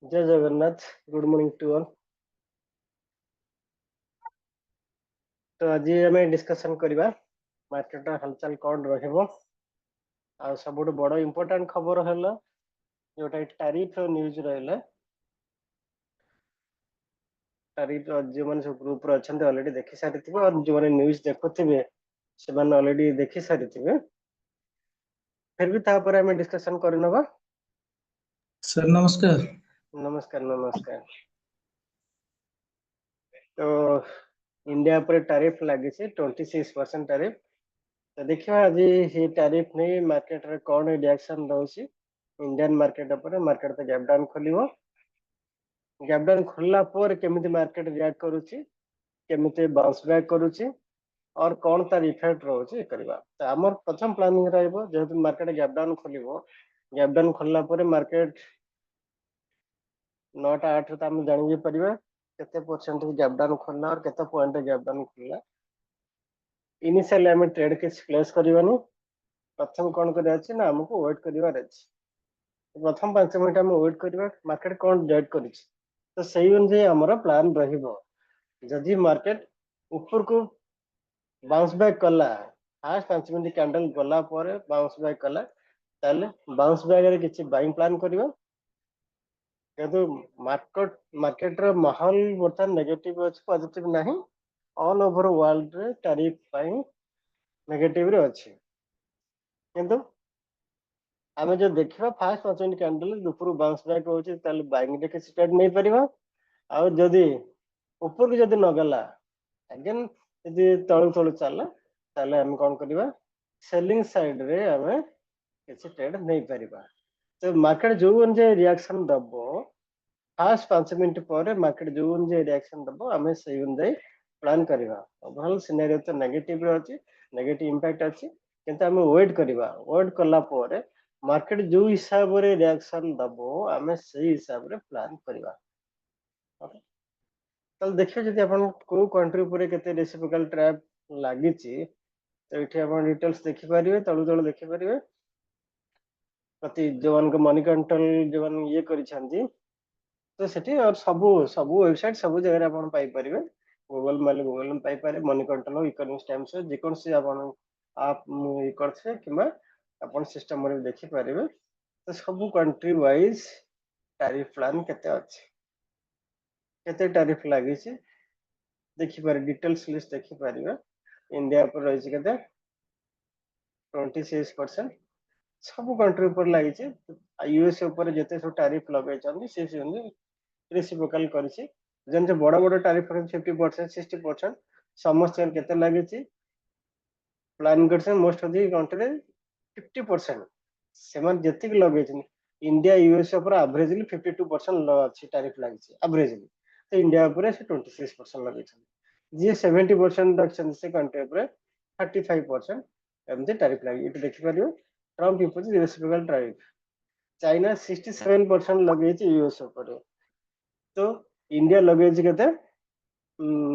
जय Jagannath. Good morning to all. तो आज आम डिस्कशन करवा मार्केट हलचल कौन रहिबो आ सबुठ बड़ इंपोर्टेंट खबर है जोटा टैरिफ न्यूज रहा। टैरिफ जो मैंने सब ग्रुप रे अच्छा ऑलरेडी देखि सारी थे और जो मैंने न्यूज देखुवे से ऑलरेडी देखि सारी थे। फिर भी तापर आम डिस्कशन करनवा। सर नमस्कार। नमस्कार नमस्कार। तो इंडिया पर टैरिफ लगी 26% टैरिफ। तो देखिए आज ये टैरिफ नहीं मार्केट रे कौन रिएक्शन रोची इंडियन मार्केट पर मार्केट तो गैप डाउन खोलिबो। गैप डाउन खोलला पर केमिति मार्केट रिएक्ट करूची केमिति बाउंस बैक करूची और कौन तार इफेक्ट रोची करबा। तो हमर प्रथम प्लानिंग रहइबो जेहेतु मार्केट गैप डाउन खोलिबो। गैप डाउन खोलला पर मार्केट 9टा 8 रे हम जानि परिबा केते परसेंट गैप डाउन खोलना और केते पॉइंट गैप डाउन खोलना। इनिशियली हम ट्रेड के प्लेस करबानी। प्रथम कौन करिया अछि ना हमको वेट करिवार अछि। प्रथम 5 मिनट हम वेट करवा मार्केट कौन डेट कर तो सही अनुसार हमारा प्लान रहिबो। जदि मार्केट ऊपर को बाउंस बैक कला फास्ट 5 मिनट कैंडल गला पर बाउंस बैक कला ताले बाउंस बैक रे किछि बाइंग प्लान करबा। किंतु मार्केट मार्केट रो माहौल बर्तमान नेगेटिव अछि पॉजिटिव नहीं। ऑल ओवर वर्ल्ड रे टैरिफ पाई नेगेटिव रे अछि किंतु आमे जो देखिबा फास्ट 5 मिनट कैंडल ऊपर बाउंस बैक होछि ताले बाइंग रे किछि ट्रेड नहीं परिबा। आ जदि ऊपर को जदि न गला अगेन यदि तळु तळु चला ताले हम कोन करबा सेलिंग साइड रे हमें किछि ट्रेड नहीं परिबा। तो मार्केट जो अनुसार रिएक्शन दबो फास्ट 5 मिनट पर मार्केट जो अनुसार रिएक्शन दबो हमें सही अनुसार प्लान करबा। ओवरऑल सिनेरियो तो नेगेटिव रे अछि नेगेटिव इंपैक्ट अछि किंतु हमें वेट करबा। वेट कला पर मार्केट जो हिसाब रे रिएक्शन दबो हमें सही हिसाब रे प्लान करबा। तो देखिए जदि अपन को कंट्री पर केते रेसिपिकल ट्रैप लागिची तो ये आप डिटेल्स देखिपारे तलु तलु देखिपारे प्रति जो मनी कंट्रोल जो ये करिछंती तो सेठी और सबु सबु वेबसाइट सबु जगह अपन पाई परिबे। गूगल माले गूगल में पाई पारे मनी कंट्रोल इकोनॉमिक्स टाइम्स जे कोन से अपन आप ये करछे किबा अपन सिस्टम रे देखि परिबे। तो सबु कंट्री वाइज टैरिफ प्लान केते अछि केते टैरिफ लागिची देखि पारे डिटेल्स लिस्ट देखि पारे। इंडिया पर रही केते 26% सब कंट्री पर लगी। यूएसए ऊपर जिते सब टैरिफ लगे से रेसिप्रोकल करिछि जन जो बड़ बड़ टैरिफ 50% 60% समस्त केते लगी प्लान करछन मोस्ट ऑफ द कंट्री 50% सेमान जतिक लगे इंडिया यूएसए पर एवरेजली 52% अछि टैरिफ लगी एवरेजली। तो इंडिया पर से 26% लगे जी 70% रखछन से कंट्री पर 35% एमती टैरिफ लगी ये देखि पारियो। Trump impose reciprocal tariff China 67% लगे यूएस ऊपर। तो इंडिया लगे केते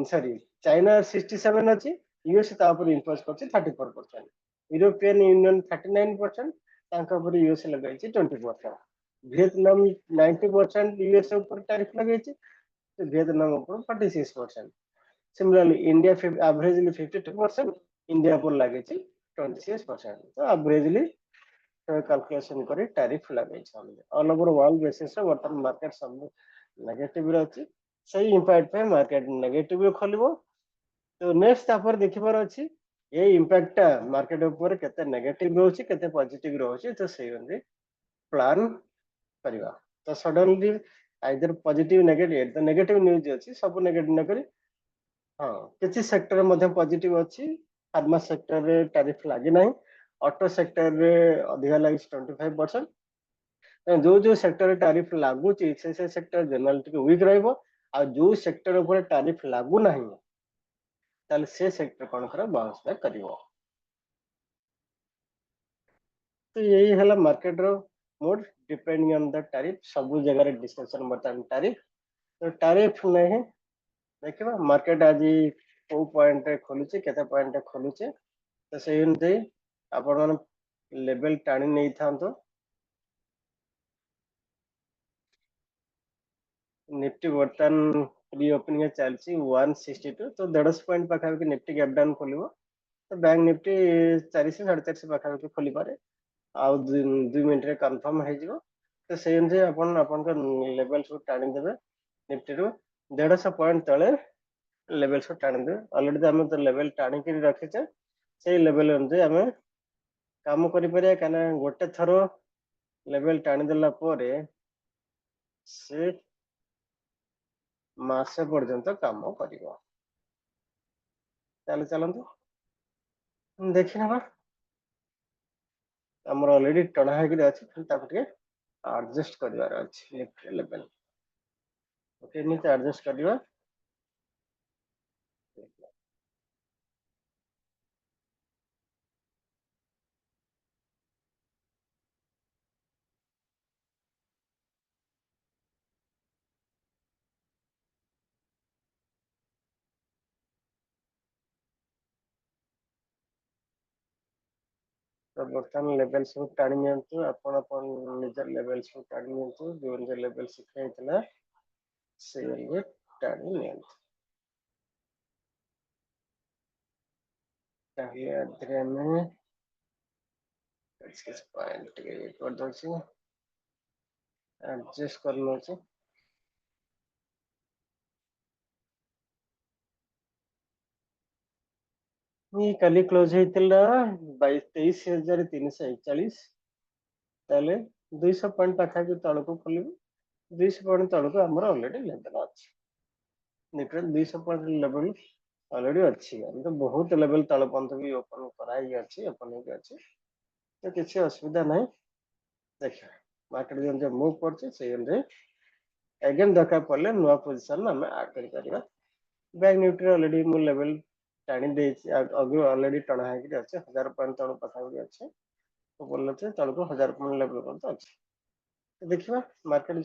सॉरी चाइना 67 अछि यूएस ता ऊपर इम्पोज करछि 34%। यूरोपियन यूनियन 39% तांका ऊपर यूएस लगे 20%। वियतनाम 90% यूएस ऊपर टैरिफ लगे तो वियतनाम ऊपर 46%। सिमिलरली इंडिया एवरेजली 52% इंडिया पर लगे 26%। तो एवरेजली कैलकुलेशन करी टैरिफ लगे ऑल ओवर वर्ल्ड बेसिस रे वर्तमान मार्केट सब नेगेटिव रे अछि सही इंपैक्ट पे मार्केट नेगेटिव रे खोलिबो। तो नेक्स्ट तापर देखिबार अछि ये इंपैक्ट मार्केट ऊपर केते नेगेटिव रहउछि केते पॉजिटिव रहउछि तो सही अनुसार प्लान करबा। तो सडनली आइदर पॉजिटिव नेगेटिव तो नेगेटिव न्यूज अछि सब नेगेटिव न करी हां किछि सेक्टर मध्ये पॉजिटिव अछि। फार्मा सेक्टर रे टैरिफ लागि नाही ऑटो सेक्टर रे अधिका लागि 25%। जो जो सेक्टर टैरिफ लागू से सेक्टर जनरल टिके वीक रहइबो आ जो सेक्टर ऊपर टैरिफ लागू नाही ताले से सेक्टर कोन कर बाउंस बैक करिवो। तो यही हला मार्केट रो mode depending on the tariff सब जगह रे डिस्कशन बता टैरिफ। तो टैरिफ नहीं देखिबा मार्केट आज को पॉइंट रे खोलुचे केते पॉइंट रे खोलुचे तो सही अनुसार आपण मन लेवल टाणी नहीं था तो निफ्टी बर्तमान प्री ओपनिंग चलती 162 तो 150 पॉइंट पाखापाखि निफ्टी गैप डाउन खोल तो बैंक निफ्टी 400 450 पाखापाखि खोली पारे आउ 2 मिनट कन्फर्म हो तो से अनुसार अपन लेवल सब टाणी देवे निफ्टी रू 150 पॉइंट तले लेवल सब टाणी देवे ऑलरेडी आम तो लेवल टाणी रखीचे से लेवल अनुसार आम काम करें कहीं गोटे थर लेवल टाणी देला से मासे पर्यंत काम कर चलतु देखी ना आमर ऑलरेडी टणा अच्छे खाली एडजस्ट कर लेवल ओके नीचे एडजस्ट करवा तो बर्तमान लेवल सब टाणी निज लेवल सब टाणी जो लेवल शिखाई से टाणी पॉइंट एडजस्ट कर कल क्लोज होता 23,341 200 पॉइंट पाखापि तल को खोल 200 पॉइंट तल को आम ऑलरेडी लेवल अच्छे निफ्टी 200 पॉइंट लेवल ऑलरेडी अच्छी हम तो बहुत लेवल तल पर्यंत भी ओपन कराई ओपन अच्छे तो किसी असुविधा ना देखिए मार्केट जो मूव कर अगेन दरकार पड़े नुआ पोजिशन आम आड कर बैंक निफ्टी ऑलरेडी मु लेवल टाणी ऑलरेडी टणा अच्छे 1000 पॉइंट तल पाखापि अच्छे तो बोलते तल को 1000 पॉइंट लेवल पर अच्छे तो देखिए मार्केट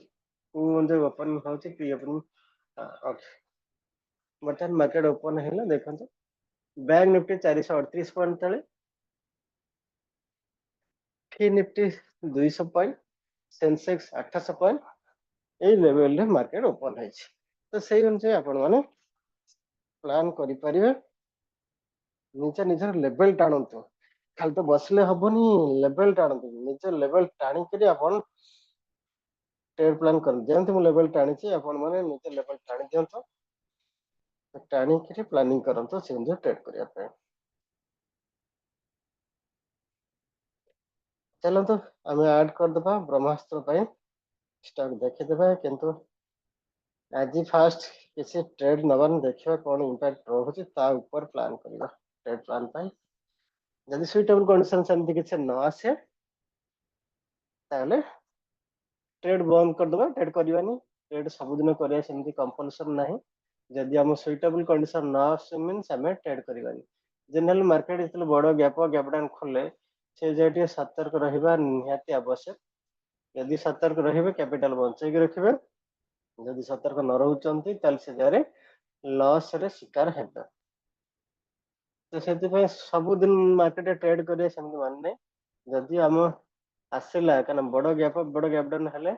को ओपन हो प्री ओपनिंग बर्तमान मार्केट ओपन है देखो बैंक निफ्टी 438 पॉइंट तले फी निफ्टी 200 पॉइंट सेंसेक्स 800 पॉइंट यही लेवल रे मार्केट ओपन है तो से अनुसार आपण माने प्लान करि परिबे निजे निजर लेवल टाणतु खाली तो बसले हबनी लेवल टाणतु निजे लेवल टाणी करी आपण ट्रेड प्लान कर जेंत मु लेवल टाणी आपण माने निजे लेवल टाणी दियंतो टाणी करी प्लानिंग करंतो से अनुसार ट्रेड करिया पे चलतो आम ऐड करदे ब्रह्मास्त्र स्टॉक देखीदे किंतु आज फास्ट किसी ट्रेड नबान देखा कौन इंपैक्ट रोचे प्लान करवा ट्रेड प्लान जब सुइटेबल कंडीशन सेमती किसी न आसे ट्रेड बंद करदे ट्रेड करवानी ट्रेड सबुदिन करिया सेमती कंपलसन नहीं जदि आम सुइटेबल कंडीशन न आसे मीन्स आम ट्रेड करवानी जनरल मार्केट जो बड़ गैप डाउन खोले से जाए सतर्क रहा निहाती आवश्यक यदि सतर्क रहे कैपिटल बंचेक रखिए जदि सतर्क न रोचंती से जगह लॉस रे शिकार हेबे तो से सबुदिन मार्केट ट्रेड करिए सेमती माने जदि आम आसला क्या बड़ गैप डाउन हेले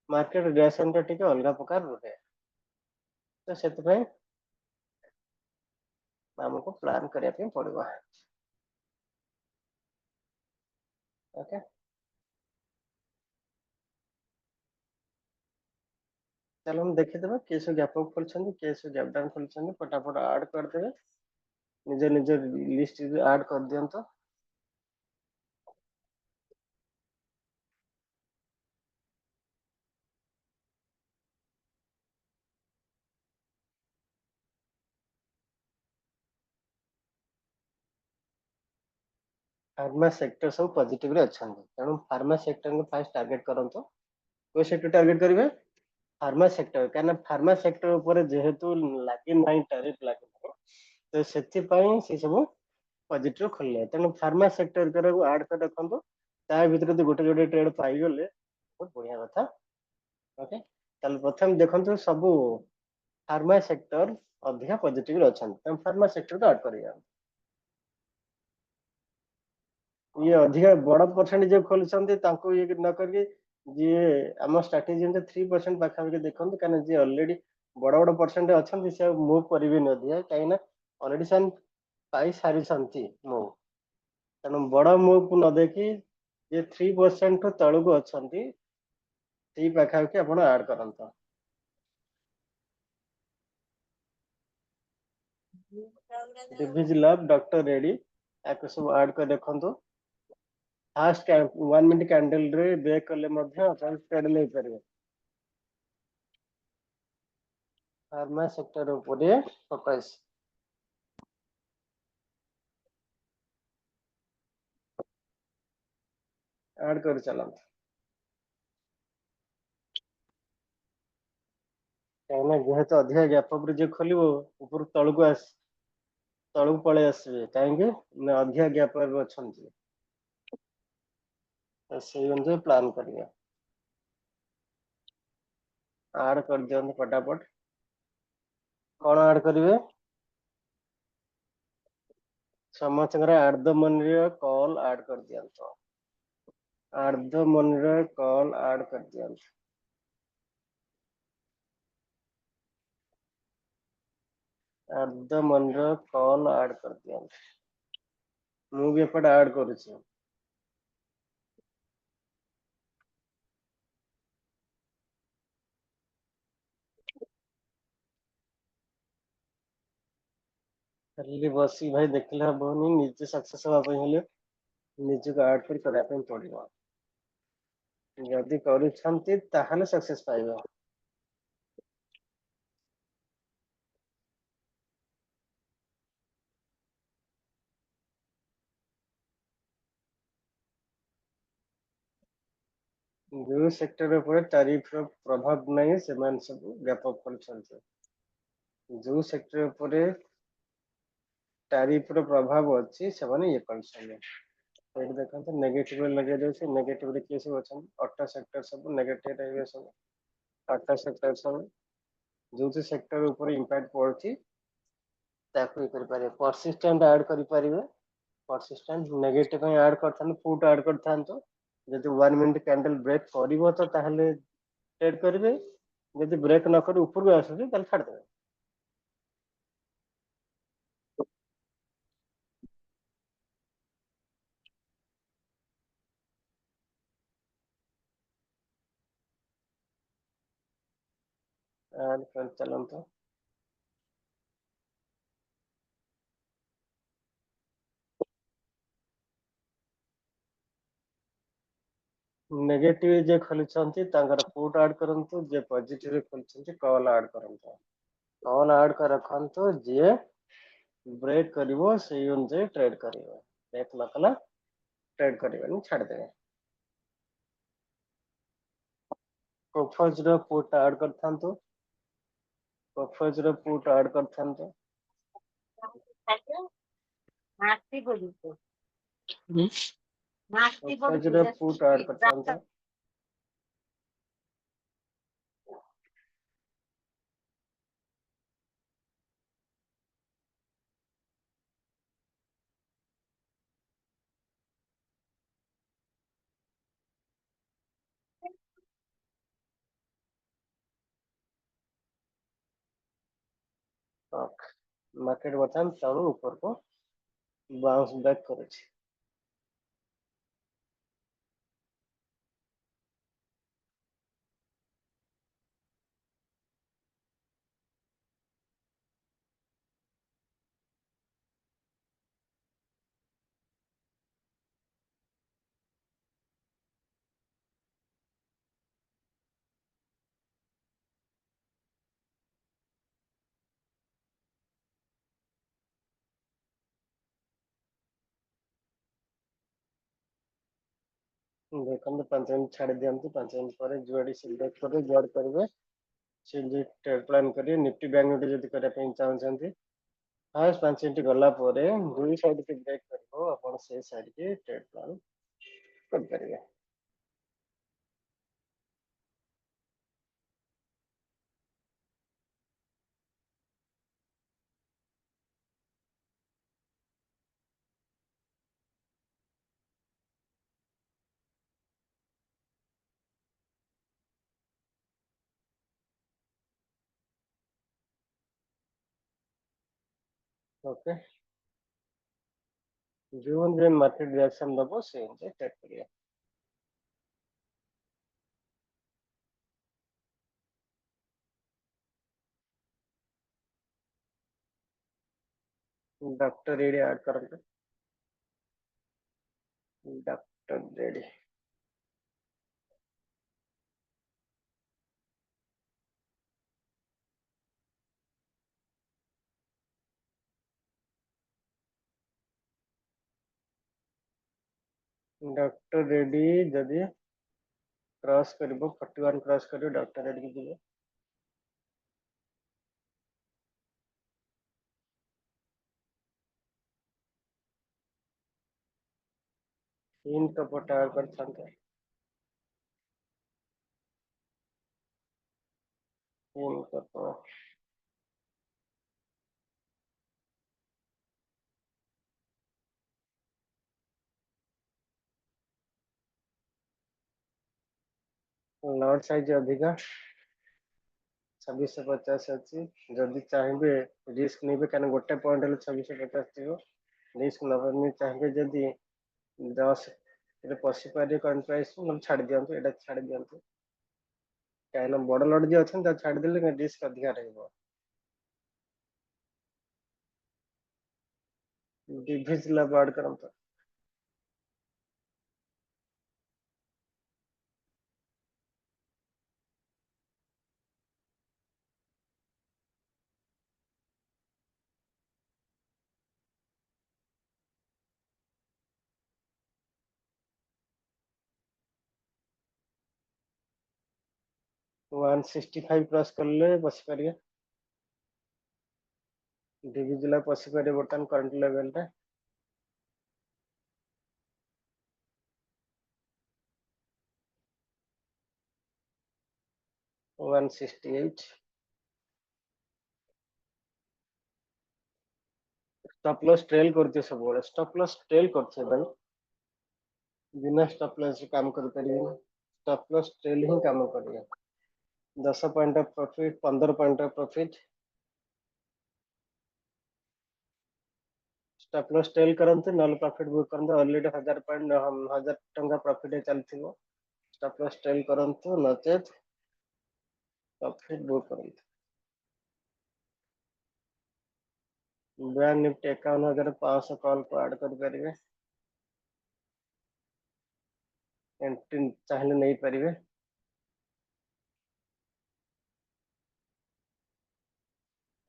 मार्केट रिएक्शन टी अलग प्रकार रुहे तो से आमको प्लान करने पड़ो ओके चलो हम देखीदे किस गैप अप खोल किस गैप डाउन खोल फटाफट ऐड करदे निज निज लिस्ट ऐड कर दियंतो फार्मा सेक्टर सब पॉजिटिव रे अच्छा तेणु फार्मा सेक्टर को फास्ट टार्गेट करंतो कोई सेक्टर टार्गेट करेंगे फार्मा सेक्टर क्या फार्मा सेक्टर ऊपर जेहेतु लगे ना टैरिफ लगे तो से सब पॉजिटिव खोल तेणु फार्मा सेक्टर को ऐड कर रखु भर गोटे गोटे ट्रेड पाईगले बहुत बढ़िया कथा ओके प्रथम देखो सब फार्मा सेक्टर अधिका पॉजिटिव अच्छा फार्मा सेक्टर को ऐड करिए ये अधिका बड़ परसेंट जो खोलते ये न करके ଯିଏ ଆମ ଷ୍ଟ୍ରାଟେଜି ଯେମିତି 3% ପାଖାପାଖି ଦେଖନ୍ତୁ, କାରଣ ଯିଏ ଅଲରେଡି ବଡ ବଡ ପରସେଣ୍ଟ ଅଛନ୍ତି ସେ ଆଉ ମୁଭ୍ କରିବେନି ଅଧିକା, କାହିଁକି ନା ଅଲରେଡି ସେମାନେ ପାଇ ସାରିଛନ୍ତି ମୁଭ୍। ତେଣୁ ବଡ ମୁଭ୍ କୁ ନ ଦେଖି ଯେ 3% ରୁ ତଳକୁ ଅଛନ୍ତି ସେଇ ପାଖାପାଖି ଆପଣ ଆଡ୍ କରନ୍ତୁ। ଡିଭିଜ ଲଭ୍, ଡକ୍ଟର ରେଡି, ଆକୁ ସବୁ ଆଡ୍ କରି ଦେଖନ୍ତୁ। ଫାଷ୍ଟ 1 ମିନିଟ୍ କ୍ୟାଣ୍ଡେଲ ରେ ବ୍ରେକ୍ କଲେ ମଧ୍ୟ ଆପଣ ଟ୍ରେଡ୍ ନେଇପାରିବେ। ଫାର୍ମା ସେକ୍ଟର ଉପରେ ଫୋକସ୍। ଆଡ୍ କରି ଚାଲନ୍ତୁ, କାହିଁକିନା ଯେହେତୁ ଅଧିକା ଗ୍ୟାପ୍ ଉପରେ ଯିଏ ଖୋଲିବ ଉପରୁ ତଳକୁ ପଳେଇ ଆସିବେ, କାହିଁକି ନା ଅଧିକା ଗ୍ୟାପ୍ ଏବେ ଅଛନ୍ତି, ତ ସେଇ ଅନୁଯାୟୀ ପ୍ଲାନ୍ କରିବେ। ଆଡ୍ କରିଦିଅନ୍ତୁ ଫଟାଫଟ। କଣ ଆଡ୍ କରିବେ? ସମସ୍ତଙ୍କର ଆଟ୍ ଦ ମନିର କଲ୍ ଆଡ୍ କରିଦିଅନ୍ତୁ। ଆଟ୍ ଦ ମନିର କଲ୍ ଆଡ୍ କରିଦିଅନ୍ତୁ। ଆଟ୍ ଦ ମନିର କଲ୍ ଆଡ୍ କରିଦିଅନ୍ତୁ। ମୁଁ ବି ଏପଟେ ଆଡ୍ କରୁଛି। ଖାଲି ବସି ଭାଇ ଦେଖିଲେ ହବନି, ନିଜେ ସକ୍ସେସ୍ ହବା ପାଇଁ ହେଲେ ନିଜକୁ ଆଡ୍ କରି କରିବା ପାଇଁ ପଡିବ। ଯଦି କରୁଛନ୍ତି ତାହେଲେ ସକ୍ସେସ୍ ପାଇବ। ଯୋଉ ସେକ୍ଟର ଉପରେ ଟାରିଫ ର ପ୍ରଭାବ ନାହିଁ ସେମାନେ ସବୁ ବ୍ୟାପକ କରୁଛନ୍ତି। ଯୋଉ ସେକ୍ଟର ଉପରେ ଟାରିଫ ର ପ୍ରଭାବ ଅଛି ସେମାନେ ଇଏ କରୁଛନ୍ତି। ଏଇଠି ଦେଖନ୍ତୁ ନେଗେଟିଭ ଲଗେଇ ଦଉଛି, ନେଗେଟିଭ ରେ କିଏ ସବୁ ଅଛନ୍ତି? ଅଟୋ ସେକ୍ଟର ସବୁ ନେଗେଟିଭ ରହିବେ ସବୁ। ଅଟୋ ସେକ୍ଟର ସବୁ ଯୋଉ ସେକ୍ଟର ଉପରେ ଇମ୍ପାକ୍ଟ ପଡୁଛି ତାକୁ ଇଏ କରିପାରିବେ। ପରସିଷ୍ଟେଣ୍ଟ ଆଡ୍ କରିପାରିବେ। ପରସିଷ୍ଟେଣ୍ଟ ନେଗେଟିଭ ପାଇଁ ଆଡ୍ କରିଥାନ୍ତୁ, ପୁଟ୍ ଆଡ୍ କରିଥାନ୍ତୁ। ଯଦି 1 ମିନିଟ୍ କ୍ୟାଣ୍ଡେଲ ବ୍ରେକ୍ କରିବ ତ ତାହେଲେ ଟ୍ରେଡ୍ କରିବେ, ଯଦି ବ୍ରେକ୍ ନ କରି ଉପରକୁ ଆସୁଛି ତାହେଲେ ଛାଡିଦେବେ। ଆଡ୍ କରି ଚାଲନ୍ତୁ। ନେଗେଟିଭ ଯିଏ ଖୋଲିଛନ୍ତି ତାଙ୍କର ପୁଟ୍ ଆଡ୍ କରନ୍ତୁ, ଯିଏ ପଜିଟିଭ ଖୋଲିଛନ୍ତି କଲ୍ ଆଡ୍ କରନ୍ତୁ। କଲ୍ ଆଡ୍ କରି ରଖନ୍ତୁ, ଯିଏ ବ୍ରେକ୍ କରିବ ସେଇ ଅନୁଯାୟୀ ଟ୍ରେଡ୍ କରିବ, ବ୍ରେକ୍ ନ କଲା ଟ୍ରେଡ୍ କରିବେନି, ଛାଡିଦେବେ। କୋଫର୍ଜ ର ପୁଟ୍ ଆଡ୍ କରିଥାନ୍ତୁ, କୋଫର୍ଜ ର ପୁଟ୍ ଆଡ୍ କରିଥାନ୍ତୁ। କୋଫର୍ଜ ର ପୁଟ୍ ଆଡ୍ କରିଥାନ୍ତୁ। ମାର୍କେଟ ବର୍ତ୍ତମାନ ତଳୁ ଉପରକୁ ବାଉନ୍ସ ବ୍ୟାକ୍ କରୁଛି। ଦେଖନ୍ତୁ 5 ମିନିଟ୍ ଛାଡି ଦିଅନ୍ତୁ, 5 ମିନିଟ୍ ପରେ ଯୁଆଡେ ସିଲେକ୍ଟ କରିବେ ଯୁଆଡେ କରିବେ ସେମିତି ଟ୍ରେଡ୍ ପ୍ଲାନ୍ କରିବେ। ନିଫ୍ଟି ବ୍ୟାଙ୍କ ନିଫ୍ଟି ଯଦି କରିବା ପାଇଁ ଚାହୁଁଛନ୍ତି ଫାଷ୍ଟ 5 ମିନିଟ୍ ଗଲା ପରେ ଦୁଇ ସାଇଡ୍ କି ବ୍ରେକ୍ କରିବ, ଆପଣ ସେଇ ସାଇଡ୍ କି ଟ୍ରେଡ୍ ପ୍ଲାନ୍ କରିପାରିବେ। ओके जो जे मार्केट रिएक्शन दबो से जे ट्रेड करिए डॉक्टर रेडी ऐड करंते डॉक्टर रेडी डॉक्टर रेडी जदि क्रॉस करिवो 41 क्रॉस करिवो डॉक्टर रेडी की दिबो 3 सपोर्ट ऐड कर छंते 3 सपोर्ट लॉट साइज अधिका 2650 अच्छी जदि चाहिए रिस्क नहीं कहना गोटे पॉइंट 2650 थी रिस्क नबनी चाहिए जदि 10 पशि पारे कौन प्राइस छाड़ दिंतु एटा छाड़ दिंतु कहीं बड़ लट जी अच्छा छाड़देले रिस्क अधिका रही डिविज लैब ऐड करंत 165 क्रॉस कर ले पशि पारे डिविज लैब पशि पारे बर्तमान करंट लेवल रे 168 स्टॉप लॉस ट्रेल करते सब स्टॉप लॉस ट्रेल करते भाई बिना स्टॉप लॉस काम कर परिए स्टॉप लॉस ट्रेल ही काम करिए 10 point of profit 15 point of profit stop loss trail करंते नल प्रॉफिट बुक करंते ऑलरेडी 1000 पॉइंट 1000 टंका प्रॉफिट चलथिबो स्टॉप लॉस ट्रेल करंतु नचेत प्रॉफिट बुक करंतु बैंक निफ्टी 51500 कॉल को ऐड कर परिवे एंट्री चाहिए नहीं परिवे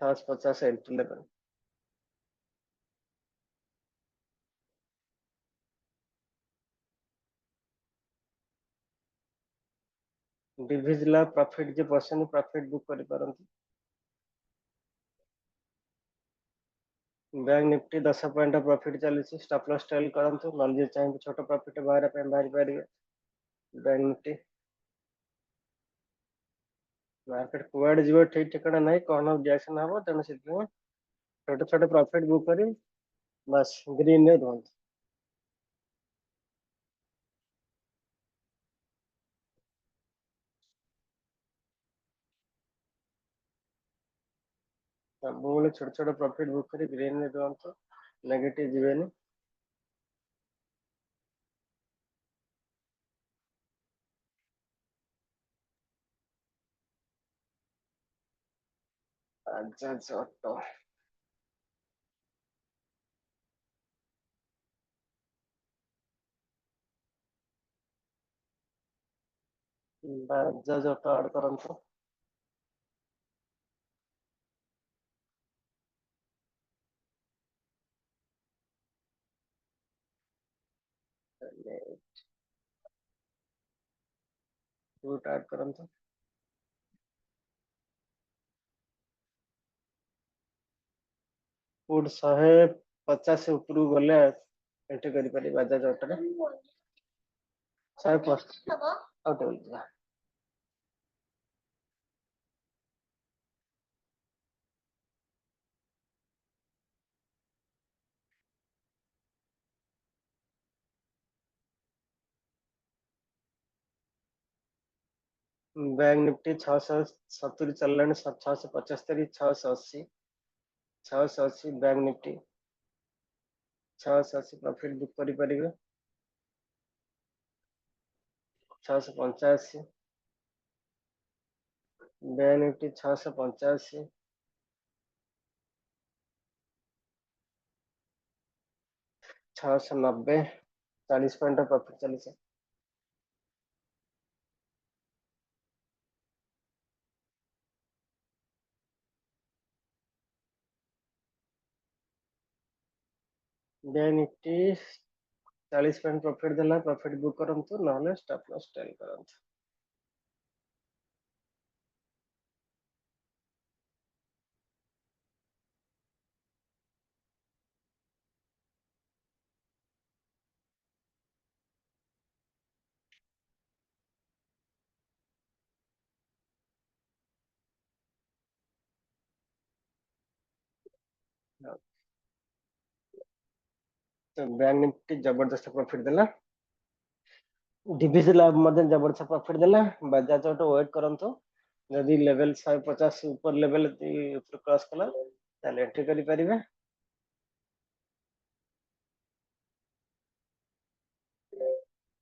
750 एंट्री लेवल डिविजला प्रॉफिट जे परसेंट प्रॉफिट बुक करि परंतु बैंक निफ्टी 10 पॉइंट प्रॉफिट चली स्टॉप लॉस ट्रेल करंतु नल जे चाहिए छोट प्रॉफिट बाहर पे बाहर परिवे बैंक निफ्टी मार्केट कुआड जीव ठीक ठिकाना नहीं कौन रिएक्शन हम तेणु से छोटे छोटे प्रॉफिट बुक करी बस ग्रीन रे रुहत ସବୁବେଳେ ଛୋଟ ଛୋଟ ପ୍ରଫିଟ ବୁକ୍ କରି ଗ୍ରୀନ ରେ ରୁହନ୍ତୁ ନେଗେଟିଭ ଯିବେନି Bajaj auto Bajaj auto add କରନ୍ତୁ ଫ୍ରୁଟ୍ ଆଡ୍ କରନ୍ତୁ ଫୁଡ୍ 150 ଉପରକୁ ଗଲେ ଏଣ୍ଟ୍ରି କରିପାରିବେ ବାଜାଜ ଅଟୋରେ 100 ଆଉ ଟେବୁଲ बैंक निफ्टी 670 चललानी 675 680 680 बैंक निफ्टी 680 प्रॉफिट बुक करि परिबे 685 बैंक निफ्टी 685 690 40 पॉइंट प्रॉफिट चली बैंक निफ्टी 40 पॉइंट प्रॉफिट देला प्रॉफिट बुक करंतु नहले स्टॉप लॉस टेल करंतु तो बैंक निफ्टी जबरदस्त प्रॉफिट देला डीबीसी लैब मध्य जबरदस्त प्रॉफिट देला बजाज ऑटो वेट करंतु यदि लेवल 150 ऊपर लेवल ऊपर क्रॉस कला ताले एंट्री करि परिबे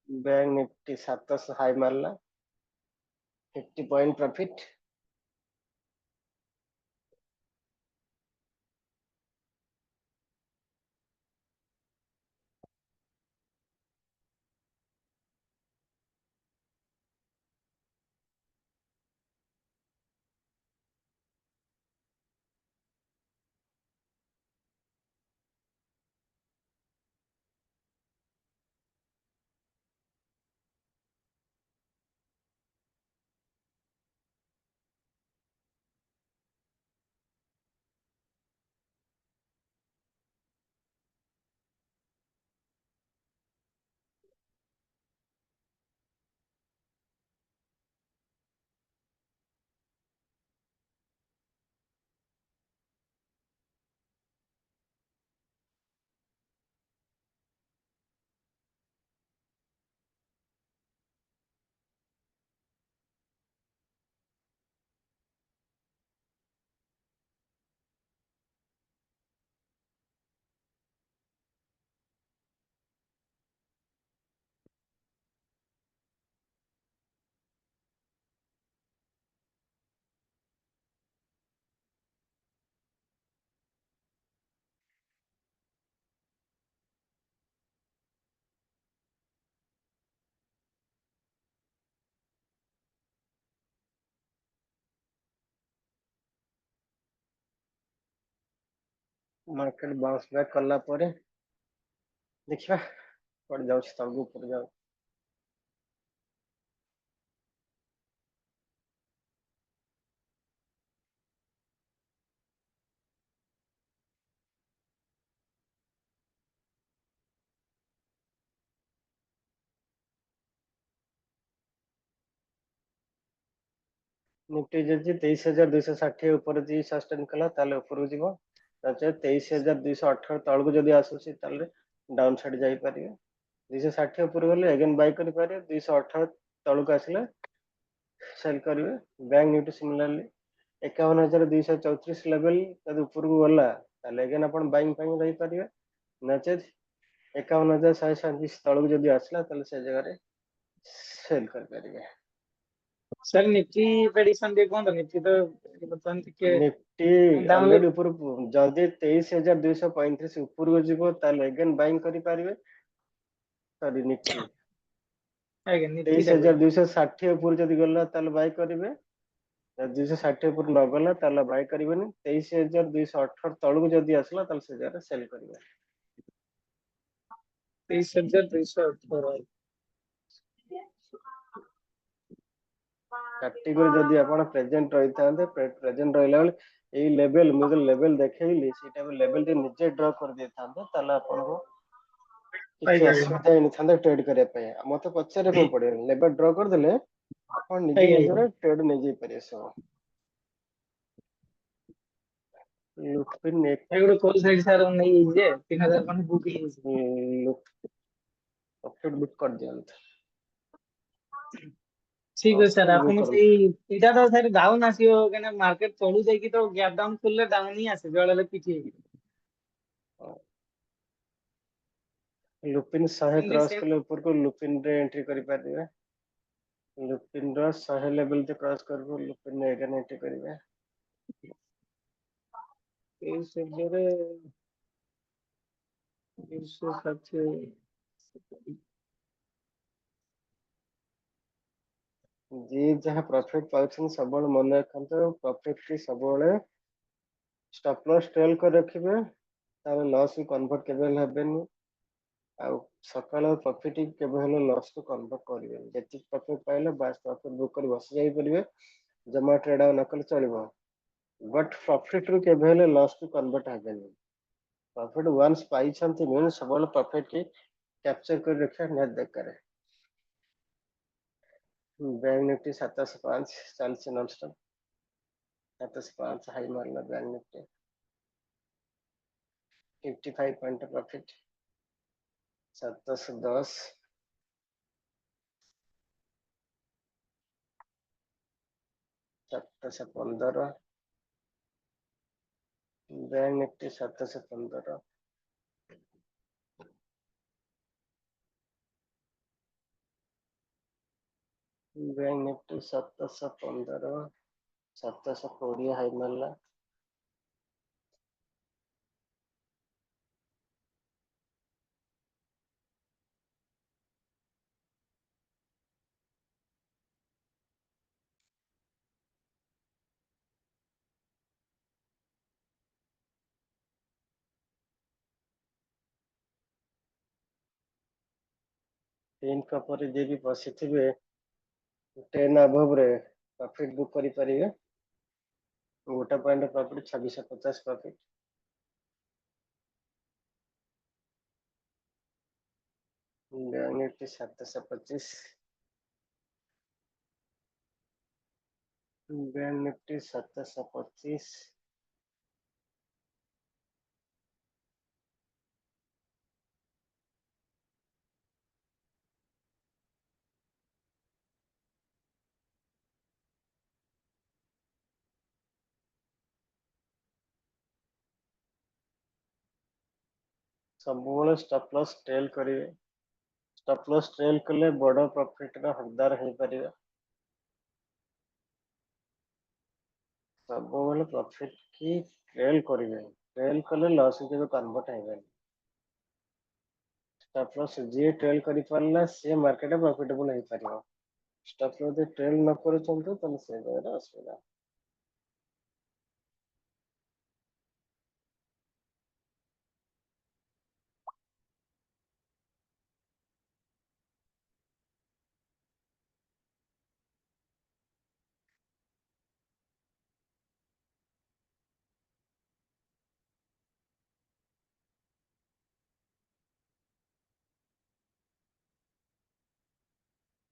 बैंक निफ्टी 700 हाई मारला 50 point profit market bounce back करला परे देखिबा पड़ जाउछ तळगु ऊपर जाउ निफ्टी जदि 23,260 ऊपर जी सस्टेन कला ताले ऊपर जीवो नचे 23,218 तळगु जदि आसुची ताले डाउन साइड जाई परिबे 260 ऊपर गले अगेन बाय करि पारे 218 तळगु आसले सेल करिवे बैंक निफ्टी सिमिलरली 51,234 लेवल जदि ऊपर को गला ताले अगेन अपन बाइंग पाई जाई परिबे नचे 51,137 तळगु जदि आसला ताले से जगह रे सेल कर परिबे सर निफ्टी प्रेडिक्शन देखो तो निफ्टी तो बर्तमान के निफ्टी डाउन ऑलरेडी ऊपर जदि 23,235 ऊपर को जीवो ताले अगेन बाइंग करि पारिबे सॉरी निफ्टी आगे निफ्टी टा 23,260 ऊपर जदि गला ताले बाय करिवे 260 ऊपर न गला ताले बाय करिवेनी 23,218 तळगु जदि आसला ताले से जगह सेल करिवे 23,218 कैटेगरी जदि आपण प्रेजेंट रही थांते प्रेजेंट रहिला बेले एई लेवल मिडल लेवल देखैली सेटा लेवल टे नीचे ड्रॉ कर दे थांते ताले आपण को किसी असुविधा नहीं थांते ट्रेड करे पे मते पछरे को पड़े लेवल ड्रॉ कर देले आपण निजे निजे ट्रेड नहीं जाई परिए सो लुटपिन एक एगो कॉल साइड सर नहीं जे 3000 माने बुक ही लुट प्रॉफिट बुक कर दियंत ठीक ଅଛି ସାର୍ ଆପଣ କରନ୍ତୁ। ସେଇ ଏଇଟା ତ ସାର୍ ଡାଉନ୍ ଆସିବ କାହିଁକିନା ମାର୍କେଟ ତଳୁ ଯାଇକି ତ ଗ୍ୟାପ୍ ଡାଉନ୍ ଖୋଲିଲେ ଡାଉନ୍ ହିଁ ଆସେ ବେଳେ ବେଳେ ପିଠି ହେଇକି ଲୁପିନ 100 ସେମିତି କ୍ରସ୍ ସେମ୍ କଲେ ଉପରକୁ ଲୁପିନ ରେ ଏଣ୍ଟ୍ରି କରିପାରିବେ। ଲୁପିନ ର 100 ଲେଭେଲ ଟେ କ୍ରସ୍ କରିବୁ ଲୁପିନ ରେ ଏଗେନ୍ ଏଣ୍ଟ୍ରି କରିବେ। ଏଇ ସେଜରେ 360 ଯିଏ ଯାହା ପ୍ରଫିଟ ପାଉଛନ୍ତି ସବୁବେଳେ ମନେ ରଖନ୍ତୁ ପ୍ରଫିଟ କି ସବୁବେଳେ ଷ୍ଟପ୍ ଲସ୍ ଟ୍ରେଲ୍ କରି ରଖିବେ ତାହେଲେ ଲସ୍ କୁ କନଭର୍ଟ କେବେ ହେଲେ ହେବେନି। ଆଉ ସକାଳ ପ୍ରଫିଟ କେବେ ହେଲେ ଲସ୍ କୁ କନଭର୍ଟ କରିବେନି। ଯେତିକି ପ୍ରଫିଟ ପାଇଲେ ବାସ୍ ପ୍ରଫିଟ ବୁକ୍ କରି ବସି ଯାଇପାରିବେ ଜମା ଟ୍ରେଡ୍ ଆଉ ନ କଲେ ଚଳିବ। ବଟ୍ ପ୍ରଫିଟ ରୁ କେବେ ହେଲେ ଲସ୍ କୁ କନଭର୍ଟ ହେବେନି। ପ୍ରଫିଟ ୱାନ୍ସ ପାଇଛନ୍ତି ମାନେ ସବୁବେଳେ ପ୍ରଫିଟ କି କ୍ୟାପଚର କରି ରଖିବା ନିହାତି ଦରକାର। ବ୍ୟାଙ୍କ ନିଫ୍ଟି 705 ଚାଲିଛି ନନଷ୍ଟପ୍। 705 ହାଇ ମାରିଲା bank Nifty 55 point profit 710 715 bank Nifty 715 bank Nifty 715 720 high ମାରିଲା। ତିନି କପରେ ଯିଏ ବି ବସିଥିବେ 10 above ରେ ପ୍ରଫିଟ ବୁକ୍ କରିପାରିବେ। ଗୋଟେ point profit 2650 profit. Bank Nifty 725 bank Nifty 725 ସବୁବେଳେ ଷ୍ଟପ୍ ଲସ୍ ଟ୍ରେଲ୍ କରିବେ। ଷ୍ଟପ୍ ଲସ୍ ଟ୍ରେଲ୍ କଲେ ବଡ଼ ପ୍ରଫିଟ ର ହକଦାର ହେଇପାରିବେ। ସବୁବେଳେ ପ୍ରଫିଟ କି ଟ୍ରେଲ୍ କରିବେ। ଟ୍ରେଲ୍ କଲେ ଲସ୍ କେବେ କନଭର୍ଟ ହେବେନି। ଷ୍ଟପ୍ ଲସ୍ ଯିଏ ଟ୍ରେଲ୍ କରିପାରିଲା ସିଏ ମାର୍କେଟ ପ୍ରଫିଟେବଲ ହେଇପାରିବ। ଷ୍ଟପ୍ ଲସ୍ ଯଦି ଟ୍ରେଲ୍ ନ କରୁଛନ୍ତି ତାହେଲେ ସେ ଜାଗାରେ ଅସୁବିଧା।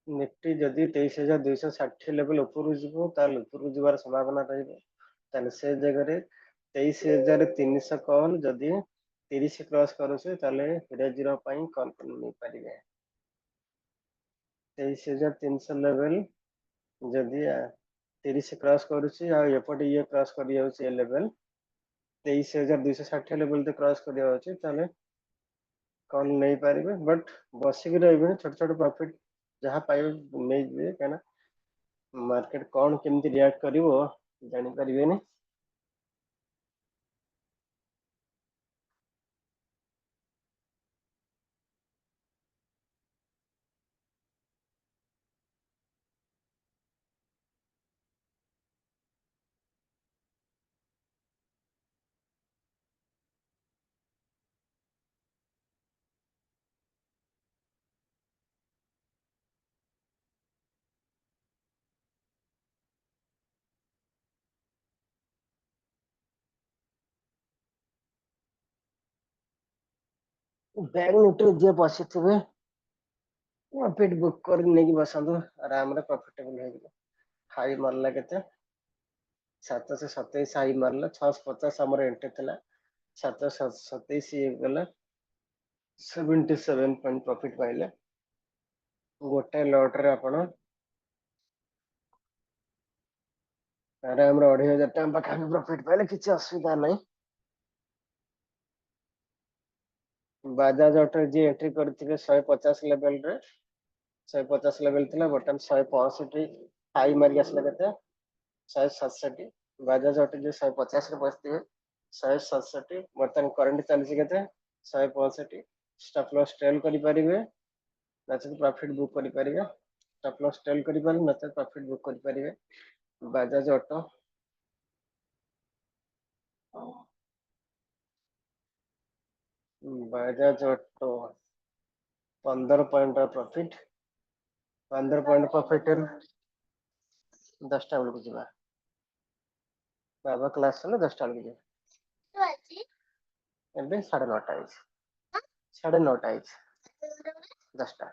ନିଫ୍ଟି ଯଦି 23,260 ଲେଭେଲ ଉପରକୁ ଯିବ ତାହେଲେ ଉପରକୁ ଯିବାର ସମ୍ଭାବନା ରହିବ। ତାହେଲେ ସେ ଜାଗାରେ 23,300 କଲ୍ ଯଦି 30 କ୍ରସ୍ କରୁଛି ତାହେଲେ ହିରୋ ଜିରୋ ପାଇଁ କଲ୍ ନେଇପାରିବେ। 23,300 ଲେଭେଲ ଯଦି 30 କ୍ରସ୍ କରୁଛି ଆଉ ଏପଟେ ଇଏ କ୍ରସ୍ କରି ଯାଉଛି ଏ ଲେଭେଲ 23,260 ଲେଭେଲ କ୍ରସ୍ କରି ଯାଉଛି ତାହେଲେ କଲ୍ ନେଇପାରିବେ। ବଟ୍ ବସିକି ରହିବେନି, ଛୋଟ ଛୋଟ ପ୍ରଫିଟ ଯାହା ପାଇବେ ନେଇଯିବେ କାହିଁକିନା ମାର୍କେଟ କଣ କେମିତି ରିଆକ୍ଟ କରିବ ଜାଣିପାରିବେନି। ବ୍ୟାଙ୍କ ନିଫ୍ଟି ଯିଏ ବସିଥିବେ ପ୍ରଫିଟ ବୁକ୍ କରି ନେଇକି ବସନ୍ତୁ ଆରାମରେ ପ୍ରଫିଟେବଲ ହେଇଯିବ। ହାଇ ମାରିଲା କେତେ 727 ହାଇ ମାରିଲା 650 ଆମର ଏଣ୍ଟ୍ରି ଥିଲା 727 ଗଲା 77 ପଏଣ୍ଟ ପ୍ରଫିଟ ପାଇଲେ। ଗୋଟେ ଲଟ ରେ ଆପଣ आराम 2,500 टका पाखापि प्रॉफिट पाइले किसी असुविधा नहीं। बजाज ऑटो जी एंट्री करथिबे 150 लेवल रे 150 लेवल थिला बटन 165 हाई मारी आसला केते 167 बजाज ऑटो जो 150 रे बसथिबे 167 बर्तन करंट चलछि केते 165 स्टॉप लॉस ट्रेल करि परिबे नचेत प्रॉफिट बुक करि परिबे स्टॉप लॉस ट्रेल करि परिबे नचेत प्रॉफिट बुक करि परिबे Bajaj Auto Bajaj Auto 15 point profit 15 point profit 10 टा बेलू जिबा बाबा क्लास ने 10 टा बेलू एबे 9:30 आइछ 9:30 आइछ 10 टा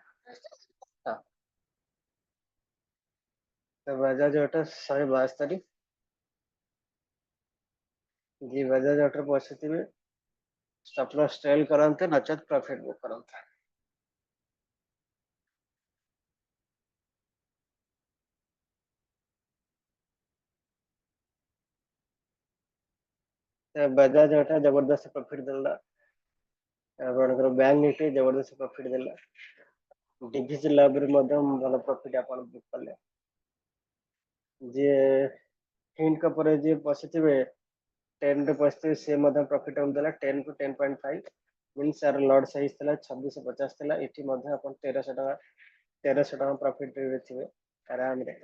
हाँ तो बजाज ऑटो 172 जी बजाज ऑटो बसिथिबे स्टॉप लॉस ट्रेल करन्ते नचेत प्रॉफिट बुक करन्ते तो बजाज ऑटो जबरदस्त प्रॉफिट देला आपनकर बैंक निफ्टी जबरदस्त प्रॉफिट देला डिविज लाभ रे मध्यम भल प्रॉफिट आपन बुक कले जे हिंट का पर जे बसिथिबे 10 रे बसिथिबे से मध्यम प्रॉफिटेबल देला 10 टू 10.5 मींस यार लॉट साइज थिला 2650 थिला एठी मध्य अपन 1300 टका प्रॉफिट रे थिबे आराम रे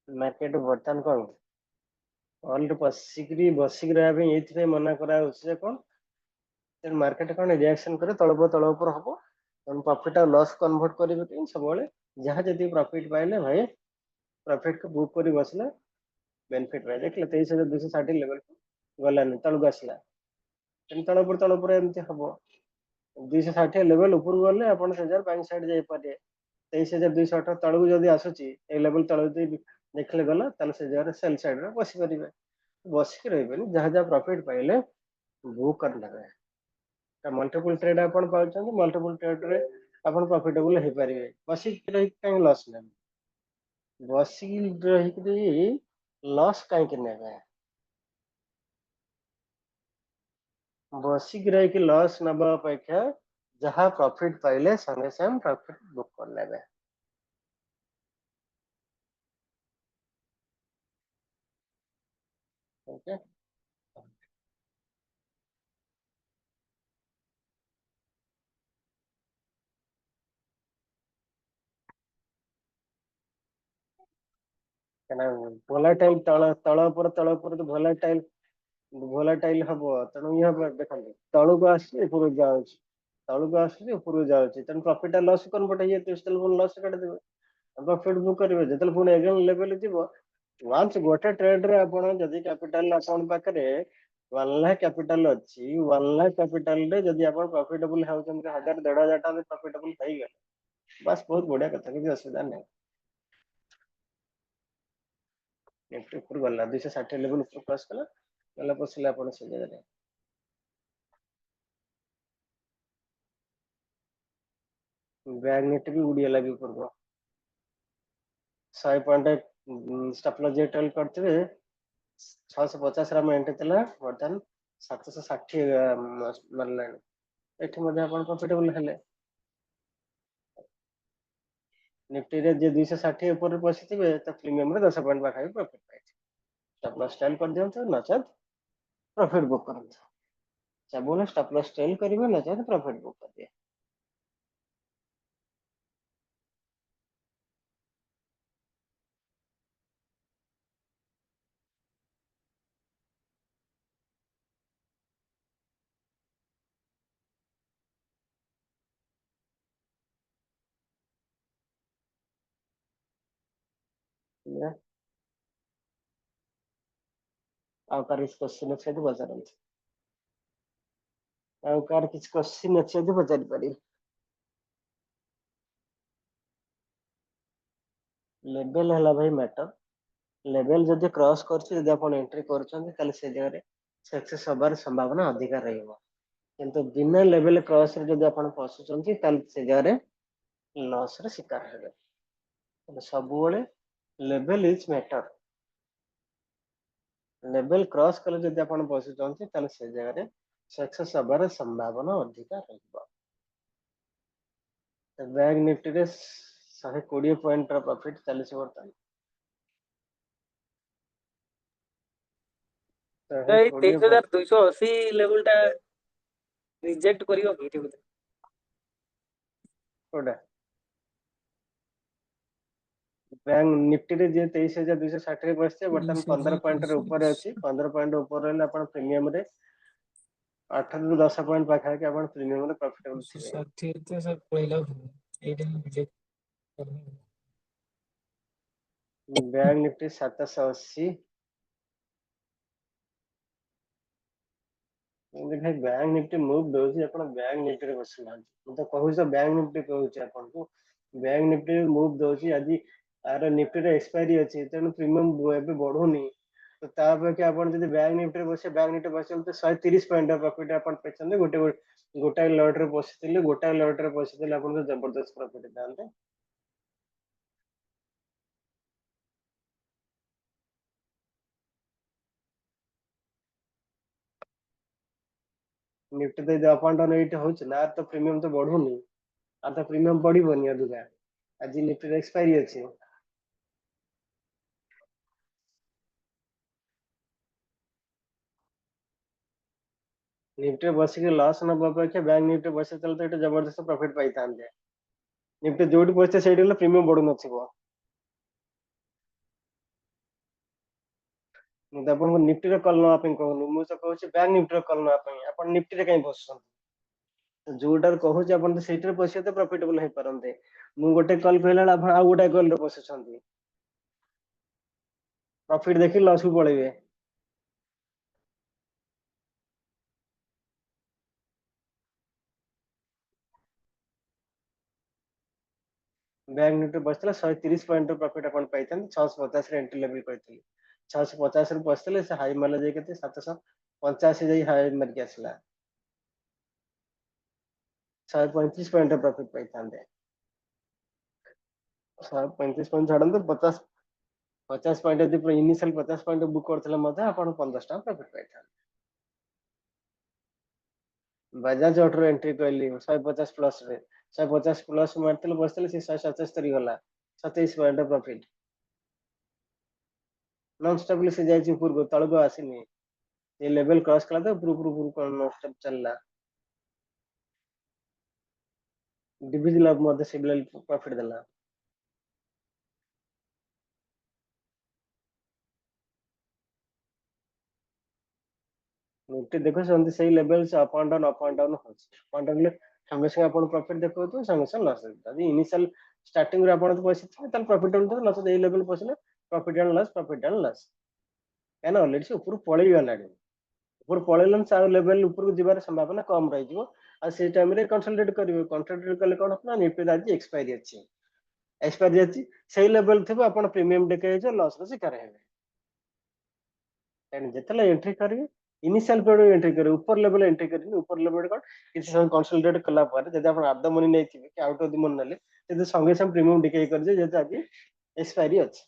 मार्केट बर्तन कोन ऑल बसिक रहा पे मना करा कौन मार्केट कौन रिएक्शन करे तल ऊपर हम प्रॉफिट लॉस कन्वर्ट करेंगे सब जहाँ जी प्रॉफिट पाइले भाई प्रॉफिट को बुक कर बसले बेनिफिट पाए देखले 23,260 लेवल को गलानी तलक आसला तल एमती हम 260 लेवल ऊपर गले आप बैंक साइड जापारे 23,218 तलू जदि आसूची लेवल तल देखले गला से जगह सेल साइड रे बसी पारे बसिक रही जहाँ जहाँ प्रॉफिट पाइले बुक कर लेबे मल्टीपल ट्रेड अपन पाउछन मल्टीपल ट्रेड रे अपन प्रॉफिटेबल हे परिबे बसिक रही कहीं लॉस नै बसिक रही लॉस कहीं नेबे बसिक रही लॉस नबा अपेक्षा जहाँ प्रॉफिट पाइले संगे संग प्रॉफिट बुक कर लेबे ओके कहना वोलेटाइल तल ऊपर तो वोलेटाइल हबो तेणु ये देखो तलू को आसी ऊपर जाउछ तलू को आसी ऊपर जाउछ तेणु प्रॉफिट लॉस कन्वर्ट हे जेते लॉस काट देबे प्रॉफिट बुक करेंगे जो पुणी एगेन लेवल जीव वंस गोटे ट्रेड रे आपण जदि कैपिटल आपण पाखरे 1 लाख कैपिटल अच्छी 1 लाख कैपिटल रे जदि आपण प्रॉफिटेबल होउछन 1000 1500 टाका प्रॉफिटेबल पाई गले बस बहुत बढ़िया कथा किसी असुविधा नहीं निफ्टी ऊपर गला 260 लेवल ऊपर क्रॉस कला गला पसिला आपण से जगह बैंक निफ्टी भी उड़िया लगी ऊपर को 100 पॉइंट स्टॉप लॉस जे ट्रेल करथिबे 650 रा मेंटे तला वर्तन 760 मारलानी एठी मध्ये आपण प्रॉफिटेबल हेले निफ्टी रे जे 260 ऊपर बसिथिबे त प्रीमियम रे 10 पॉइंट पाखा प्रॉफिट पाइछ स्टॉप लॉस ट्रेल कर दियंत नचत profit book करंत सबोले stop loss trail करिवे नचत प्रॉफिट बुक कर दिए ଆଉ କାର କିଛି କ୍ୱେଶ୍ଚିନ୍ ଅଛି ଯଦି ପଚାରନ୍ତୁ ଆଉ କାର କିଛି କ୍ୱେଶ୍ଚିନ୍ ଅଛି ଯଦି ପଚାରି ପାରିବେ लेवल हला भाई मैटर लेवल जदि क्रॉस करछि जदि आपण एंट्री करछन ताले से जगह रे सक्सेस होबार संभावना अधिक रहइबो କିନ୍ତୁ ବିନା ଲେଭେଲ କ୍ରସ ରେ ଯଦି ଆପଣ ପଶୁଛନ୍ତି ତାହେଲେ ସେ ଜାଗାରେ ଲସ୍ ର ଶିକାର ହେବେ। ତେଣୁ ସବୁବେଳେ level is matter. Level cross କଲେ ଯଦି ଆପଣ ପଶୁଛନ୍ତି ତାହେଲେ ସେ ଜାଗାରେ ସକ୍ସେସ୍ ହବାର ସମ୍ଭାବନା ଅଧିକା ରହିବ। ବ୍ୟାଙ୍କ ନିଫ୍ଟିରେ 120 ପଏଣ୍ଟର ପ୍ରଫିଟ ଚାଲିଛି ବର୍ତ୍ତମାନ। ଏଇ 120 23,280 ଲେଭେଲ ଟା ରିଜେକ୍ଟ କରିବ କି ଏଠି ବୋଧେ? କୋଉଟା? ବ୍ୟାଙ୍କ ନିଫ୍ଟିରେ ଯିଏ 23,260 ରେ ବସିছে ବର୍ତ୍ତମାନ 15 ପଏଣ୍ଟର ଉପରେ ଅଛି। 15 ପଏଣ୍ଟ ଉପରେ ରହିଲେ ଆପଣ ପ୍ରିମିୟମରେ 8 ରୁ 10 ପଏଣ୍ଟ ପାଖାପାଖି ଆପଣ ପ୍ରିମିୟମରେ ପ୍ରଫିଟେବଲ ଥିବେ। 160 ତ सब पहला एटा रिजेक्ट करना ବ୍ୟାଙ୍କ ନିଫ୍ଟି 780। ଭାଇ ବ୍ୟାଙ୍କ ନିଫ୍ଟି ମୁଭ୍ ଦଉଛି, ଆପଣ ବ୍ୟାଙ୍କ ନିଫ୍ଟିରେ ବସୁନାହାନ୍ତି। ମୁଁ ତ କହୁଛି ତ ବ୍ୟାଙ୍କ ନିଫ୍ଟି କହୁଛି ଆପଣଙ୍କୁ, ବ୍ୟାଙ୍କ ନିଫ୍ଟି ମୁଭ୍ ଦଉଛି। ଆଜି ଆର ନିଫ୍ଟିର ଏକ୍ସପାୟରୀ ଅଛି, ତେଣୁ ପ୍ରିମିୟମ ଏବେ ବଢୁନି। ତ ତା ଅପେକ୍ଷା ଆପଣ ଯଦି ବ୍ୟାଙ୍କ ନିଫ୍ଟିରେ ବସିବେ, ବ୍ୟାଙ୍କ ନିଫ୍ଟି ବସିଲେ ତ 130 ପଏଣ୍ଟ ପ୍ରଫିଟ ଆପଣ ପାଇଛନ୍ତି। ଗୋଟାଏ ଲଟ୍ରେ ବସିଥିଲେ, ଗୋଟାଏ ଲଟ୍ରେ ବସିଥିଲେ ଆପଣଙ୍କୁ ଜବରଦସ୍ତ ପ୍ରଫିଟ ଥାନ୍ତେ। ନିଫ୍ଟି ତ ଅପ୍ ଆଣ୍ଡ ଡାଉନ୍ ଏଇଟା ହଉଛି ନା, ତ ପ୍ରିମିୟମ ତ ବଢୁନି, ଆଉ ତ ପ୍ରିମିୟମ ବଢିବନି ଅଧିକା। ଆଜି ନିଫ୍ଟିର ଏକ୍ସପାୟରୀ ଅଛି। ନିଫ୍ଟିରେ ବସିକି ଲସ୍ ନବା ଅପେକ୍ଷା ବ୍ୟାଙ୍କ ନିଫ୍ଟି ବସିଥିଲେ ତ ଏଠି ଜବରଦସ୍ତ ପ୍ରଫିଟ ପାଇଥାନ୍ତେ। ନିଫ୍ଟି ଯୋଉଠି ବସିছে ସେଇଠି ହେଲେ ପ୍ରିମିୟମ ବଢୁନଥିବ। ମୁଁ ତ ଆପଣଙ୍କୁ ନିଫ୍ଟିରେ କଲ୍ ନବା ପାଇଁ କହୁନି, ମୁଁ ତ କହୁଛି ବ୍ୟାଙ୍କ ନିଫ୍ଟିରେ କଲ୍ ନବା ପାଇଁ। ଆପଣ ନିଫ୍ଟିରେ କାହିଁ ବସୁଛନ୍ତି? ଯୋଉଟାରେ କହୁଛି ଆପଣ ତ ସେଇଟାରେ ବସିବେ ତ ପ୍ରଫିଟେବଲ ହେଇପାରନ୍ତେ। ମୁଁ ଗୋଟେ କଲ୍ କହିଲା ବେଳେ ଆପଣ ଆଉ ଗୋଟେ କଲ୍ ରେ ବସୁଛନ୍ତି, ପ୍ରଫିଟ ଦେଖି ଲସ୍ କୁ ପଳେଇବେ। ବ୍ୟାଙ୍କ ନିଫ୍ଟି ବସିଥିଲା 130 ପଏଣ୍ଟ ପ୍ରଫିଟ ଆପଣ ପାଇଥାନ୍ତି। 650 ରେ ଏଣ୍ଟ୍ରି ଲେଭେଲ କହିଥିଲି, 650 ରେ ବସିଥିଲେ ସେ ହାଇ ମାରିଲା ଯାଇ କେତେ 785 ଯାଇ ହାଇ ମାରିକି ଆସିଲା। 135 ପଏଣ୍ଟ ପ୍ରଫିଟ ପାଇଥାନ୍ତେ। 135 ପଏଣ୍ଟ ଛାଡନ୍ତୁ, 50 ପଏଣ୍ଟ ଯଦି ଇନିସିଆଲ 50 ପଏଣ୍ଟ ବୁକ୍ କରିଥିଲେ ମଧ୍ୟ ଆପଣ 15 ଟଙ୍କା ପ୍ରଫିଟ ପାଇଥାନ୍ତେ। ବାଜାଜ ଅଟୋରେ ଏଣ୍ଟ୍ରି କହିଲି 150 ପ୍ଲସ ରେ, 150 ପ୍ଲସ ମାରିଥିଲେ ବସିଥିଲେ ସେ 177 ଗଲା, 27 ପଏଣ୍ଟ ପ୍ରଫିଟ। ନନ୍ ଷ୍ଟପଲି ସେ ଯାଇଛି ଉପରକୁ, ତଳକୁ ଆସିନି। ये लेवल क्रॉस करा था, ऊपर नॉन ଚାଲିଲା। डिविजिल अब ମଧ୍ୟ ସିମିଲାର ପ୍ରଫିଟ ଦେଲା। ନିଫ୍ଟି ଦେଖୁଛନ୍ତି ସେଇ ଲେଭେଲ ଅପ୍ ଆଣ୍ଡ ଡାଉନ ହଉଛି। ଅପ୍ ଆଣ୍ଡ ଡାଉନ ସାଙ୍ଗେ ସାଙ୍ଗେ ଆପଣ ପ୍ରଫିଟ ଦେଖଉଥିବ, ସାଙ୍ଗେ ସାଙ୍ଗେ ଲସ୍ ଦେଖୁଥିବ। ଯଦି ଇନିସିଆଲ ଷ୍ଟାର୍ଟିଂ ରେ ଆପଣ ବସିଥିବେ ତାହେଲେ ପ୍ରଫିଟ ଡାଉନ ଥିବ, ନଚେତ ଏଇ ଲେଭେଲ ପଶିଲେ profit and loss, profit and loss. କାହିଁକିନା ଅଲରେଡି ସେ ଉପରକୁ ପଳେଇ ଗଲାଣି। ଉପରକୁ ପଳେଇଲେ ଆଉ ଲେଭେଲ ଉପରକୁ ଯିବାର ସମ୍ଭାବନା କମ ରହିଯିବ। ଆଉ ସେଇ ଟାଇମରେ କନସୋଲିଡେଟ କରିବେ। କନସୋଲିଡେଟ କଲେ କଣ ହବ ନା, ନିଫ୍ଟି ଆଜି ଏକ୍ସପାୟରୀ ଅଛି, ଏକ୍ସପାୟରୀ ଅଛି, ସେଇ ଲେଭେଲ ଥିବ, ଆପଣ ପ୍ରିମିୟମ ଡିକେ ହେଇଯିବ, ଲସ୍ ର ଶିକାର ହେବେ। ଯେତେବେଳେ ଏଣ୍ଟ୍ରି କରିବେ ଇନିସିଆଲ ପିରିୟଡ ଏଣ୍ଟ୍ରି କରିବେ, ଉପର ଲେଭେଲ ଏଣ୍ଟ୍ରି କରିବେ। ଉପର ଲେଭେଲ କଣ, କିଛି ସମୟ କନସୋଲିଡେଟ କଲା ପରେ ଯଦି ଆପଣ ଆଟ୍ ଦ ମନି ନେଇଥିବେ କି ଆଉଟ ଅଫ ଦି ମନି ନେଲେ, ଯଦି ସଙ୍ଗେ ସଙ୍ଗେ ପ୍ରିମିୟମ ଡିକେ କରିବେ, ଯେହେତୁ ଆଜି ଏକ୍ସପାୟରୀ ଅଛି।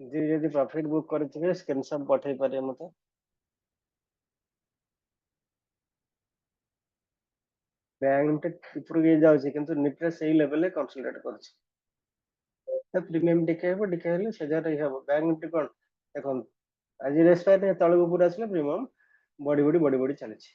ଯିଏ ଯଦି ପ୍ରଫିଟ ବୁକ୍ କରିଥିବେ ସ୍କ୍ରିନଶଟ ପଠେଇ ପାରିବେ ମତେ। ବ୍ୟାଙ୍କ ଉପରକୁ ଯାଉଛି କିନ୍ତୁ ନିଫ୍ଟି ସେଇ ଲେଭେଲରେ କନସୋଲିଡେଟ କରୁଛି। ପ୍ରିମିୟମ ଡିକେ ହେବ, ଡିକେ ହେଲେ ସେ ଜାଗାରେ ଇଏ ହବ। ବ୍ୟାଙ୍କ ନିଫ୍ଟି କଣ ଦେଖନ୍ତୁ, ଆଜି ରେସ୍ପାୟାର ତଳକୁ ଉପର ଆସିଲେ ପ୍ରିମିୟମ ବଢି ଚାଲିଛି।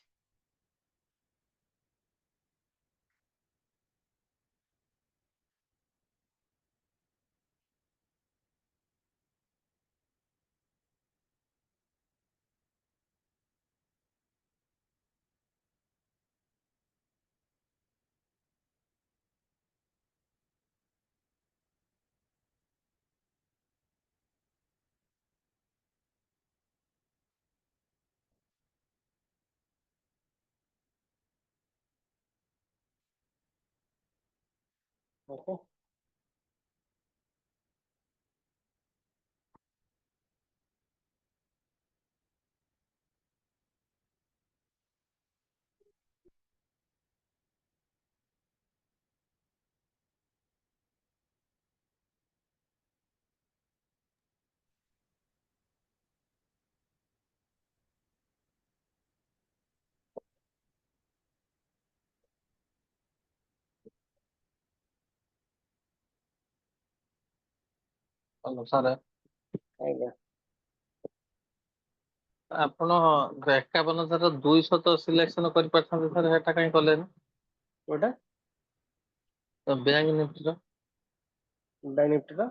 ओके। ସାର୍ ଆଜ୍ଞା। ଆପଣ 51,000 200 ତ ସିଲେକ୍ସନ କରିପାରିଥାନ୍ତେ ସାର୍, ହେଟା କାହିଁ କଲେନି? କୋଉଟା ବ୍ୟାଙ୍କ ନିଫ୍ଟିର ବ୍ୟାଙ୍କ ନିଫ୍ଟିର?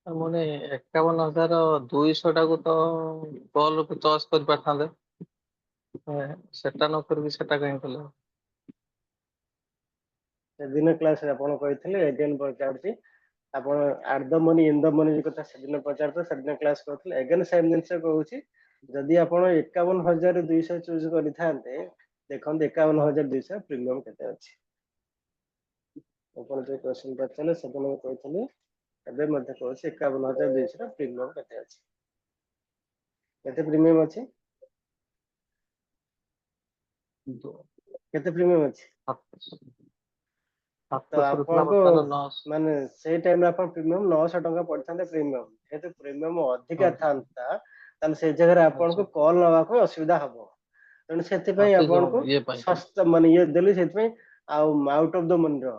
ମାନେ 51,200 ଟାକୁ ତ କଲ୍ ଚଏସ୍ କରିପାରିଥାନ୍ତେ, ସେଟା ନ କରିକି ସେଟା କାହିଁ କଲେ? ସେଦିନ କ୍ଲାସରେ ଆପଣ କହିଥିଲେ ଏଗେନ୍ ପଚାରୁଛି, ଆପଣ at the money in the money କଥା ସେଦିନ ପଚାରୁଥିଲେ, ସେଦିନ କ୍ଲାସ କରୁଥିଲେ, ଏଗେନ୍ ସେମ୍ ଜିନିଷ କହୁଛି। ଯଦି ଆପଣ 51,200 ଚୁଜ୍ କରିଥାନ୍ତେ, ଦେଖନ୍ତୁ 51,200 ପ୍ରିମିୟମ କେତେ ଅଛି। ଆପଣ ଯୋଉ କ୍ୱେଶ୍ଚନ ପଚାରିଲେ ସେଦିନ ମୁଁ କହିଥିଲି, ଏବେ ମଧ୍ୟ କହୁଛି 51,200 ପ୍ରିମିୟମ କେତେ ଅଛି। କେତେ ପ୍ରିମିୟମ ଅଛି? କେତେ ପ୍ରିମିୟମ ଅଛି? ତ 700 ଥିଲା, ଆପଣଙ୍କୁ ବର୍ତ୍ତମାନ 900। ମାନେ ସେଇ ଟାଇମରେ ଆପଣ ପ୍ରିମିୟମ 900 ଟଙ୍କା ପଡିଥାନ୍ତେ ପ୍ରିମିୟମ। ଯେହେତୁ ପ୍ରିମିୟମ ଅଧିକା ଥାନ୍ତା, ତାହେଲେ ସେଇ ଜାଗାରେ ଆପଣଙ୍କୁ କଲ୍ ନବାକୁ ଅସୁବିଧା ହବ। ତେଣୁ ସେଥିପାଇଁ ସେ ଯୋଉ ଆପଣଙ୍କୁ ଇଏ ପାଇଁ ଶସ୍ତା ମାନେ ଇଏ ଦେଲି, ସେଥିପାଇଁ ଆଉ ଆଉଟ ଅଫ ଦ ମନିର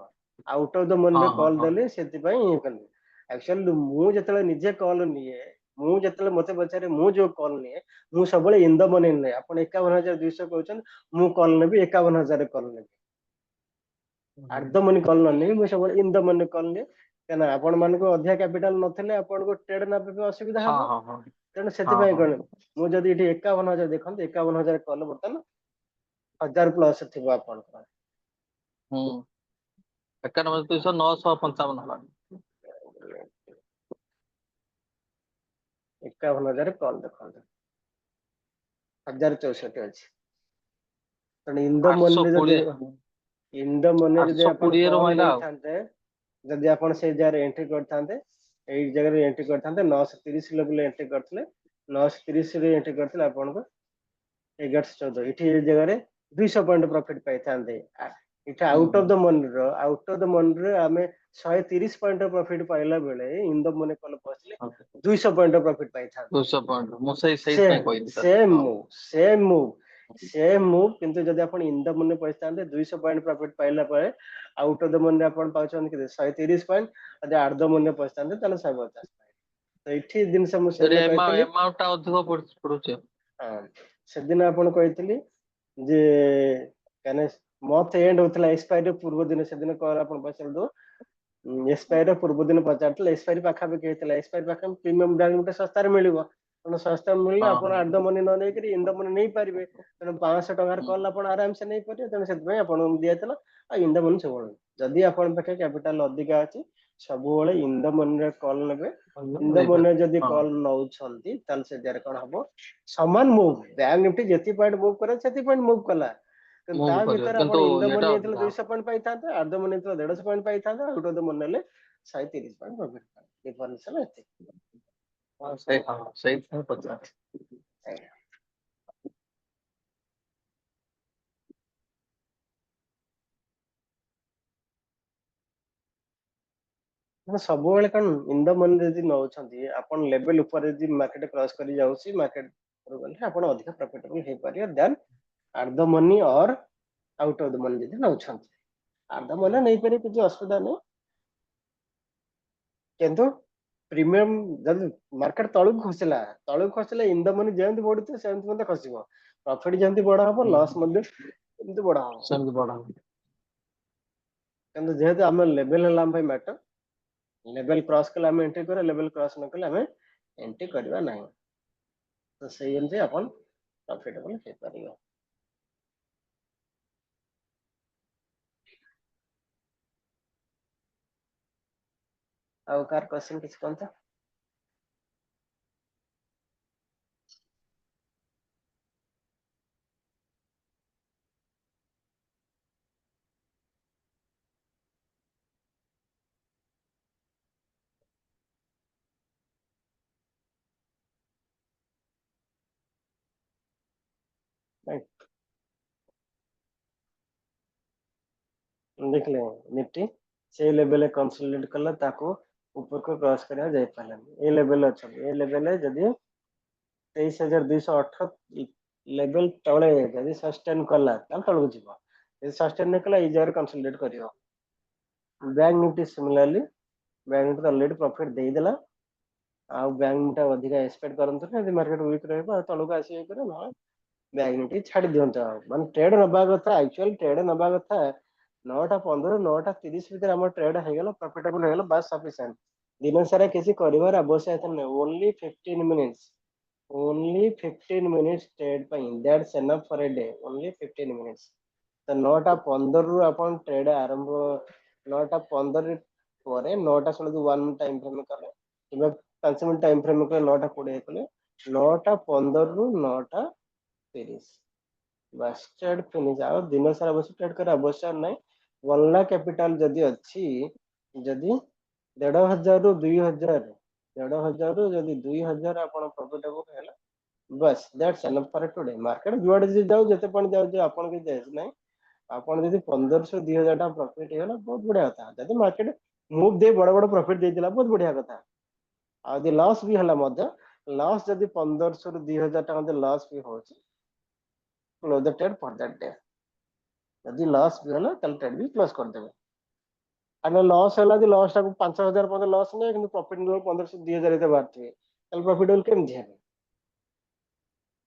ଆଉଟ ଅଫ ଦ ହଁ ମନିରେ ହଁ କଲ୍ ହଁ ଦେଲି, ସେଥିପାଇଁ ଇଏ କଲି। ଆକ୍ଚୁଆଲି ମୁଁ ଯେତେବେଳେ ନିଜେ କଲ୍ ନିଏ, ମୁଁ ଯେତେବେଳେ ମତେ ପଚାରେ ମୁଁ ଯୋଉ କଲ୍ ନିଏ, ମୁଁ ସବୁବେଳେ ଇନ୍ ଦ ମନି ନିଏ। ଆପଣ 51,200 କହୁଛନ୍ତି, ମୁଁ କଲ୍ ନେବି 51,000 କଲ୍ ନେବି। ଆଟ୍ ଦ ମନି କଲ୍ ନ ନେଇ ମୁଁ ସବୁବେଳେ ଇନ୍ ଦ ମନି କଲ୍ ନିଏ। କାହିଁକିନା ଆପଣ ମାନଙ୍କୁ ଅଧିକା କ୍ୟାପିଟାଲ ନଥିଲେ ଆପଣଙ୍କୁ ଟ୍ରେଡ୍ ନେବା ପାଇଁ ଅସୁବିଧା ହଁ ହବ। ହଁ ହଁ ତେଣୁ ହଁ ସେଥିପାଇଁ ହଁ କଣ, ମୁଁ ଯଦି ଏଠି 51,000 ଦେଖନ୍ତୁ, 51,000 କଲ୍ ବର୍ତ୍ତମାନ 1,000 ପ୍ଲସ ଥିବ ଆପଣଙ୍କର। ହୁଁ 91,200 955 ହେଲାଣି। 51,000 କଲ୍ ଦେଖନ୍ତୁ, 1,064 ଅଛି। ତେଣୁ ଇନ୍ ଦ ମନିରେ ଯଦି 820 ଇନ୍ ଦ ମନି ଯଦି ଆପଣ 820 ର କଲ୍ ମହିଳା ଆଉ। ନେଇଥାନ୍ତେ, ଯଦି ଆପଣ ସେଇ ଜାଗାରେ ଏଣ୍ଟ୍ରି କରିଥାନ୍ତେ, ଏଇ ଜାଗାରେ ଏଣ୍ଟ୍ରି କରିଥାନ୍ତେ 930 ଲେବୁଲ ଏଣ୍ଟ୍ରି କରିଥିଲେ, 930 ରେ ଏଣ୍ଟ୍ରି କରିଥିଲେ ଆପଣଙ୍କୁ 1114, ଏଠି ଏଇ ଜାଗାରେ 200 ପଏଣ୍ଟ ପ୍ରଫିଟ ପାଇଥାନ୍ତେ। ଏଠି ଆଉଟ ଅଫ ଦ ମନିର ଆଉଟ ଅଫ ଦ ମନିରେ ଆମେ 130 ପଏଣ୍ଟ ପ୍ରଫିଟ ପାଇଲା ବେଳେ, ଇନ୍ ଦ ମନି କଲ୍ ପସିଲେ 200 ପଏଣ୍ଟ ପ୍ରଫିଟ ପାଇଥାନ୍ତେ। 200 ପଏଣ୍ଟ ମୁଁ ସେଇଥିପାଇଁ ସେମ୍ କହିଲି ସାର୍। ସେମ୍ ହଁ move same move same move, କିନ୍ତୁ ଯଦି ଆପଣ ଇନ୍ ଦ ମନି ପଇସାନ୍ତେ 200 ପଏଣ୍ଟ ପ୍ରଫିଟ ପାଇଲା ପରେ ଆଉଟ ଅଫ ଦ ମନିରେ ଆପଣ ପାଉଛନ୍ତି କେତେ, 130 ପଏଣ୍ଟ। ଯଦି ଆଟ୍ ଦ ମନିରେ ପଇସାନ୍ତେ ତାହେଲେ 150 ପଏଣ୍ଟ। ତ ଏଇଠି ଜିନିଷ ମୁଁ ସେଠି ସେଦିନ କହିଥିଲି, ଏମାଉଣ୍ଟ ଟା ଅଧିକ ପଡୁଛି। ହଁ ସେଦିନ ଆପଣ କହିଥିଲି ଯେ କାହିଁକିନା ମନ୍ଥ ଏଣ୍ଡ ହଉଥିଲା, ଏକ୍ସପାୟରୀ ପୂର୍ବ ଦିନ, ସେଦିନ କଲ୍ ଆପଣ ପଚାରନ୍ତୁ, ଏକ୍ସପାୟରୀ ପୂର୍ବ ଦିନ ପଚାରୁଥିଲେ, ଏକ୍ସପାୟରୀ ପାଖାପାଖି ହେଇଥିଲା, ଏକ୍ସପାୟରୀ ପାଖାପାଖି ପ୍ରିମିୟମ ବ୍ୟାଙ୍କ ଗୋଟେ ଶସ୍ତାରେ ମିଳିବ। ତେଣୁ ଶସ୍ତା ମିଳିଲେ ହଁ ଆପଣ ହଁ ଆଟ୍ ଦ ମନି ନ ନେଇକରି ଇନ୍ ଦ ମନି ନେଇପାରିବେ। ତେଣୁ 500 ଟଙ୍କାର ହୁଁ କଲ୍ ଆପଣ ଆରାମସେ ନେଇପାରିବେ। ତେଣୁ ସେଥିପାଇଁ ଆପଣଙ୍କୁ ଦିଆଯାଇଥିଲା। ଆଉ ଇନ୍ ଦ ମନି ସବୁବେଳେ, ଯଦି ଆପଣଙ୍କ ପାଖେ କ୍ୟାପିଟାଲ ଅଧିକା ଅଛି, ସବୁବେଳେ ଇନ୍ ଦ ମନିରେ କଲ୍ ନେବେ। ଇନ୍ ଦ ମନିରେ ନେଇପାରିବି ଯଦି ହଁ କଲ୍ ନଉଛନ୍ତି, ତାହେଲେ ସେ ଜାଗାରେ କଣ ହବ, ସମାନ ମୁଭ୍, ବ୍ୟାଙ୍କ ନିଫ୍ଟି ଯେତିକି ପଏଣ୍ଟ ମୁଭ୍ କରେ ସେତିକି ପଏଣ୍ଟ ମୁଭ୍ କଲା। କିନ୍ତୁ ତା ମୁଭ୍ କରିବ, ଭିତରେ ଆପଣ କିନ୍ତୁ ଇନ୍ ଦ ଇଏଟା ମନି ନେଇଥିଲେ ଅଧିକା ହବ। 200 ପଏଣ୍ଟ ପାଇଥାନ୍ତେ, ଆଟ୍ ଦ ମନି ନେଇଥିଲେ 150 ପଏଣ୍ଟ ପାଇଥାନ୍ତେ, ଆଉଟ ଅଫ ଦ ମନି ନେଲେ 130 ପଏଣ୍ଟ ପ୍ରଫିଟ ପାଇଥାନ୍ତେ। ଡିଫରେନ୍ସ ହେଲା ଏତିକି। ସେଇଥିପାଇଁ ପଚାରୁଛି। ଆଜ୍ଞା। ମାନେ ସବୁବେଳେ କଣ ଇନ୍ ଦ ମନି ଯଦି ନଉଛନ୍ତି, ଆପଣ ଲେଭେଲ ଉପରେ ଯଦି ମାର୍କେଟ କ୍ରସ୍ କରି ଯାଉଛି, ମାର୍କେଟ ଗଲେ ଆପଣ ଅଧିକ ପ୍ରଫିଟେବଲ ହେଇପାରିବେ then at the money or out of the money ଯଦି ନଉଛନ୍ତି। ଆଟ୍ ଦ ମନି ନେଇପାରିବେ, କିଛି ଅସୁବିଧା ନାହିଁ। କିନ୍ତୁ ପ୍ରିମିୟମ ଯଦି ମାର୍କେଟ ତଳକୁ ଖସିଲା ଇନ୍ ଦ ମନି ଯେମିତି ବଢୁଥିବ ସେମିତି ମଧ୍ୟ ଖସିବ। ପ୍ରଫିଟ ଯେମିତି ବଡ ହବ, ଲସ୍ ମଧ୍ୟ ସେମିତି ବଡ ହବ। ସେମିତି ବଡ କିନ୍ତୁ ଯେହେତୁ ଆମ ଲେଭେଲ ହେଲା ଆମ ପାଇଁ ମ୍ୟାଟର, ଲେଭେଲ କ୍ରସ୍ କଲେ ଆମେ ଏଣ୍ଟ୍ରି କରିବା, ଲେଭେଲ କ୍ରସ୍ ନ କଲେ ଆମେ ଏଣ୍ଟ୍ରି କରିବା ନାହିଁ। ତ ସେଇ ଅନୁଯାୟୀ ଆପଣ ପ୍ରଫିଟେବଲ ହେଇପାରିବ। ଆଉ କାହାର କ୍ୱେଶ୍ଚନ କିଛି କୁହନ୍ତୁ? राइट। देखले निफ्टी से लेवल कंसोलिडेट कला ताको ऊपर को क्रॉस करा जाय पालन ए लेवल अच्छा ए लेवल जदी 23218 लेवल तळे जदी सस्टेन कला त तळକୁ ଯିବ ए सस्टेन न कला इजर कंसोलिडेट करियो bank Nifty similarly bank Nifty already profit दे देला आ बैंक निफ्टी अधिक एक्सपेक्ट करंत ना मार्केट वीक रहबा तळକୁ आसी करे ना बैंक निफ्टी छाडी दियंत माने ट्रेड नबा कथा एक्चुअल ट्रेड नबा कथा 9:15 9:30 ଭିତରେ ଆମ ଟ୍ରେଡ୍ ହେଇଗଲା ପ୍ରଫିटेबल ହେଇଗଲା ବାସ୍ ସଫିସିଏଣ୍ଟ ଦିନ ସାରା କିଛି କରିବାର ଆବଶ୍ୟକତା ନାହିଁ only 15 minutes ट्रेड ପାଇଁ that's enough for a day only 15 minutes ତ 9:15 ରୁ ଆପଣ ଟ୍ରେଡ୍ ଆରମ୍ଭ 9:15 ପରେ 9:16 वन टाइम फ्रेम କଲେ କିମ୍ବା 5 ମିନିଟ ଟାଇମ ଫ୍ରେମ କଲେ 9:20 କଲେ 9:15 ରୁ 9:30 ବାସ୍ ଟ୍ରେଡ୍ ଫିନିଶ ଆଉ ଦିନ ସାରା ବସି ଟ୍ରେଡ୍ କରିବା ଆବଶ୍ୟକ ନାହିଁ वल्ला कैपिटल जदि अच्छी जदि 1,500 ରୁ 2,000 1,500 ରୁ जदि 2,000 आपण प्रॉफिटेबल हैला बस that's enough for today market जुआडे जदि जाऊ जते पण जाऊ जे आपण के जायस नाही आपण जदि 1500 2,000 टा प्रॉफिट हैला बहुत बढ़िया था जदि मार्केट मूव दे बड़ बड़ प्रॉफिट देतिला बहुत बढ़िया कथा आ जदि लॉस भी हला मध्य लॉस जदि 1500 ରୁ 2,000 टा मध्य लॉस भी होची close the trade for that day यदि लॉस भी होला तल ट्रेड भी क्लोज कर देबे अगर लॉस होला दि लॉस टाको 5,000 पदे लॉस नै किंतु प्रॉफिट न 1500 2,000 एते बारथिबे तल प्रॉफिटेबल केम जेबे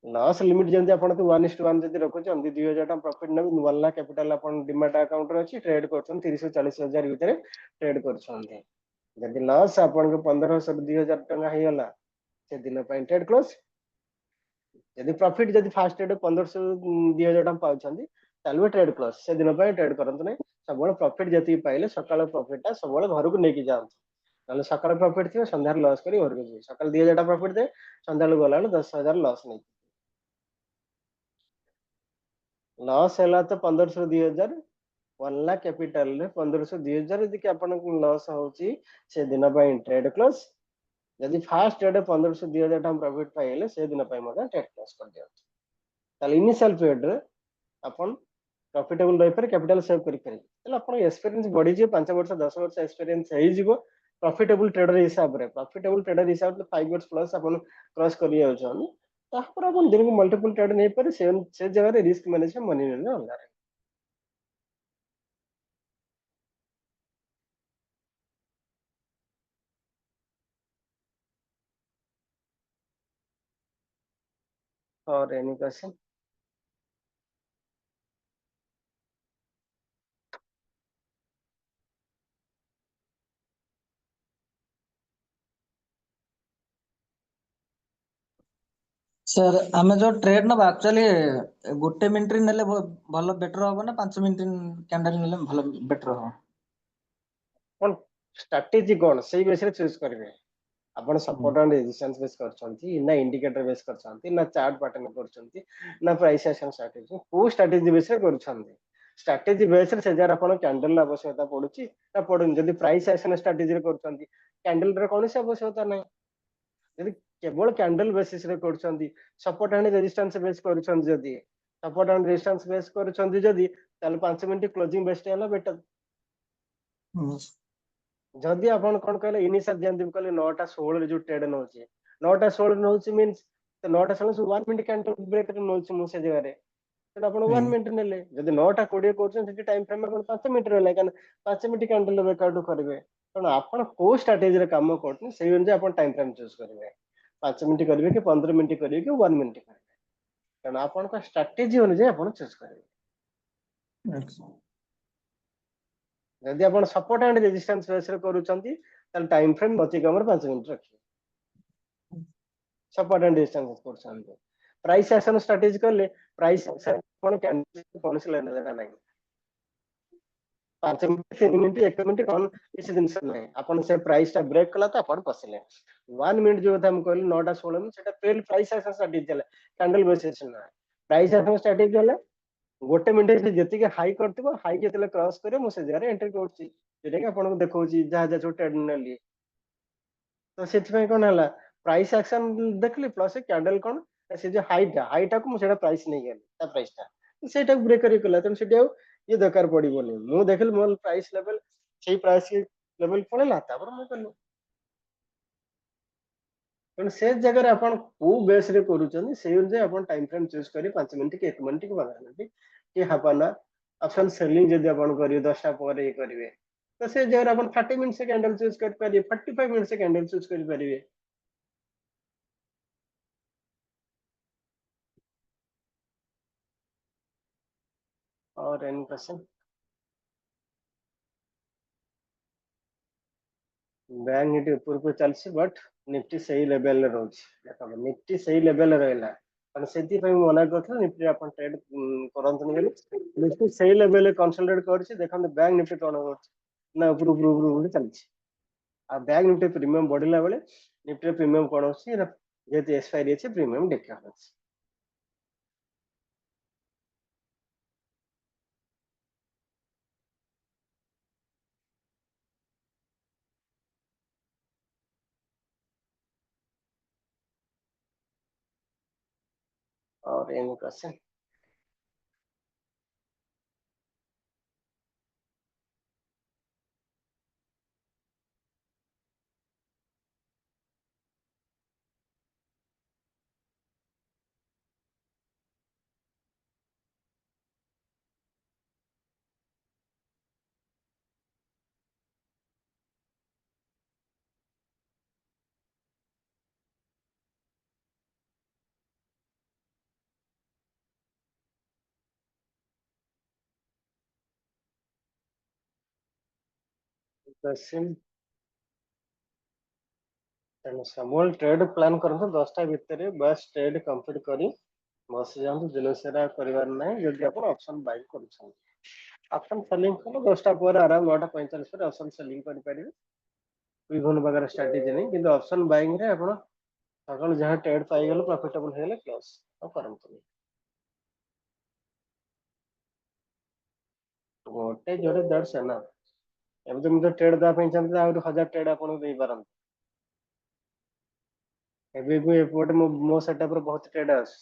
लॉस लिमिट जंती आपण तो 1:1 जदि रखो जंती 2,000 टा प्रॉफिट न 1 लाख कैपिटल आपण डिमैट अकाउंट रे अछि ट्रेड करछन 30-40,000 भीतर ट्रेड करछन जदि लॉस आपण को 1500 2,000 टका हे होला से दिन पय ट्रेड क्लोज यदि प्रॉफिट जदि फास्ट ट्रेड 1500 2,000 टका पाउछंती तालवे ट्रेड क्लोज से दिन पय ट्रेड करंत नै सब प्रॉफिट जति पाइले सकाळ प्रॉफिट ता सब घर को लेके जाओ ताले सकाळ प्रॉफिट थियो संध्यार लॉस करी घर को जी सकाळ 2,000 टका प्रॉफिट दे संध्यार गला 10,000 लॉस नै लॉस हैला तो 1500 2,000 1 लाख कैपिटल रे 1500 2,000 यदि कि आपण को लॉस होची से दिन पय ट्रेड क्लोज यदि फास्ट ट्रेड 1500 2,000 टका प्रॉफिट पाइले से दिन पय मगा ट्रेड क्लोज कर दियो ताले इनिशियल पीरियड रे आपण प्रॉफिटेबल रही पर कैपिटल सेव करी करी तले आपण एक्सपीरियंस बढ़ी जे 5 वर्ष 10 वर्ष एक्सपीरियंस हेई जीवो प्रॉफिटेबल ट्रेडर हिसाब रे प्रॉफिटेबल ट्रेडर हिसाब रे 5 इयर्स प्लस आपण क्रॉस करी जाउ छन तापर आपण दिन को मल्टीपल ट्रेड नहीं पर से जगह रे रिस्क मैनेजमेंट मनी ने अलग रे और एनी क्वेश्चन सर आमे जो ट्रेड नबा एक्चुअली गोटे मिनिट रे नेले भलो बेटर होबो ना 5 मिनिट कैंडल नेले भलो बेटर हो कोन स्ट्रेटजी कोन सही बेस रे चूज करबे आपण सपोर्ट एंड रेजिस्टेंस बेस करछंती ना इंडिकेटर बेस करछंती ना चार्ट पैटर्न करछंती ना प्राइस एक्शन स्ट्रेटजी को स्ट्रेटजी बेस रे करछंती स्ट्रेटजी बेस रे से जार आपण कैंडल आवश्यकता पडुची ना पडुन जदी प्राइस एक्शन स्ट्रेटजी रे करछंती कैंडल रे कोन से आवश्यकता नै जदी केवल कैंडल बेसिस रे करछंती सपोर्ट एंड रेजिस्टेंस बेस करछंती जदी सपोर्ट एंड रेजिस्टेंस बेस करछंती जदी ताले 5 मिनिट क्लोजिंग बेस टेला बेटर जदि आपण कोन कहले इनिशियल जेंति कहले 9:16 रे जो ट्रेड नहोची 9:16 नहोची मींस तो 9:16 से 1 मिनिट कैंडल ब्रेक रे नहोची मु से जगह रे तो आपण 1 मिनिट नेले जदि 9:20 करछन सेठी टाइम फ्रेम में 5 मिनिट रहला कान 5 मिनिट कैंडल ब्रेकआउट करबे कारण आपण को स्ट्रेटजी रे काम करछन सेही अनुसार आपण टाइम फ्रेम चूज करबे 5 मिनिट करबे कि 15 मिनिट करबे कि 1 मिनिट करबे कारण आपण का स्ट्रेटजी अनुसार आपण चूज करबे जदि आपण सपोर्ट एंड रेजिस्टेंस बेस रे करूछंती ताल टाइम फ्रेम बची कमर 5 मिनिट रखी सपोर्ट एंड रेजिस्टेंस करूछंती प्राइस एक्शन स्ट्रेटजी करले प्राइस एक्शन कोन कैंडल कोन से लेना देना नहीं 5 मिनिट 3 मिनिट 1 मिनिट कोन किसी दिन से नहीं अपन से प्राइस टा ब्रेक कला तो अपन पसले 1 मिनिट जो हम कहले 9:16 में सेटा पेल प्राइस एक्शन स्ट्रेटजी चले कैंडल बेसिस ना प्राइस एक्शन स्ट्रेटजी चले गोटे मिनिट से जति के हाई करथिबो हाई केतले क्रॉस करे मु से जरे एंटर करछि जेटा के आपन को देखौछि जहा जहा जो ट्रेड नेली तो सेति पे कोन हला प्राइस एक्शन देखली प्लस कैंडल कोन से जो हाईटा को मुझे प्राइस नहीं गली ता प्राइसटा सेटा ब्रेक करी कला तेन सेटा ये दरकार पड़िबोनी मु देखल मोर प्राइस लेवल सेही प्राइस लेवल पड़ेला तापर मु कलु तेणु से जगह अपन को बेस रे करूछन से अनुसार अपन टाइम फ्रेम चूज करी 5 मिनिट के 1 मिनिट के 15 मिनिट के half an hour option selling जदि अपन करियो 10 टा पर ये करिवे तो से जगह अपन 30 मिनिट से कैंडल चूज कर पारिए 45 मिनिट से कैंडल चूज कर पारिए और एनी क्वेश्चन बैंक निफ्टी ऊपर को चलसी बट निफ्टी सही लेवल रे रहउछि देखो निफ्टी सही लेवल रे रहला कारण सेति पय मना करथला निफ्टी अपन ट्रेड करंतु गेली निफ्टी सही लेवल रे कंसोलिडेट करछि देखन बैंक निफ्टी कोन होछि ना ऊपर चलछि आ बैंक निफ्टी प्रीमियम बढ़िला बेले निफ्टी प्रीमियम कोन होछि जेते एक्सपायरी अछि प्रीमियम देखा होछि और एनी क्वेश्चन क्वेश्चन तेणु सबुल ट्रेड प्लान करते 10टा भितर बस ट्रेड कंप्लीट करी बस जातु दिन सारा कर जदि आप ऑप्शन बाय कर ऑप्शन सेलिंग कल 10टा पर आराम 9:45 पर ऑप्शन सेलिंग कर पारिबे विभिन्न प्रकार स्ट्रेटजी नहीं किंतु ऑप्शन बाइंग रे आपण सकाळ जहाँ ट्रेड पाई गलो प्रॉफिटेबल हेले क्लोज तो करंतु गोटे जोड़े 150 ना एबे तो ट्रेड दा पे चाहते आ 1000 ट्रेड आपण दे पारन एबे भी एपोर्ट मो सेटअप रे बहुत ट्रेड आस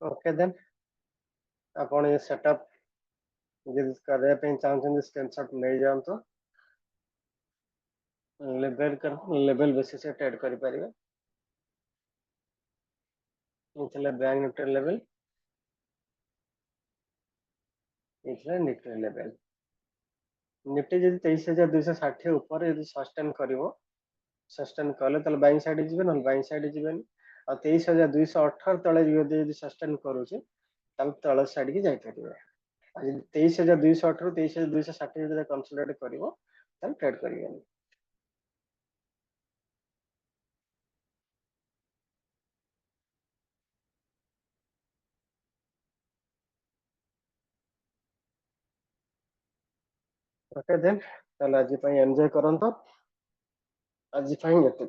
ओके देन आपण ये सेटअप जब करया पे चाहते स्क्रीनशॉट ले जांतो लेवल बेसिस से ट्रेड करि परिबे इथले बैंक निफ्टी लेवल इथले निफ्टी लेवल निफ्टी जदि 23,260 ऊपर यदि सस्टेन करिवो सस्टेन कले तले बाइंग साइड जिबे न बाइंग साइड जिबेन आ 23,218 तले यदि सस्टेन करूची तले तले साइड की जाय परिबे आ यदि 23,218 23,260 यदि कंसोलिडेट करिवो तले ट्रेड करिबे ओके देन तले आज पई एन्जॉय करंतो आज पई एते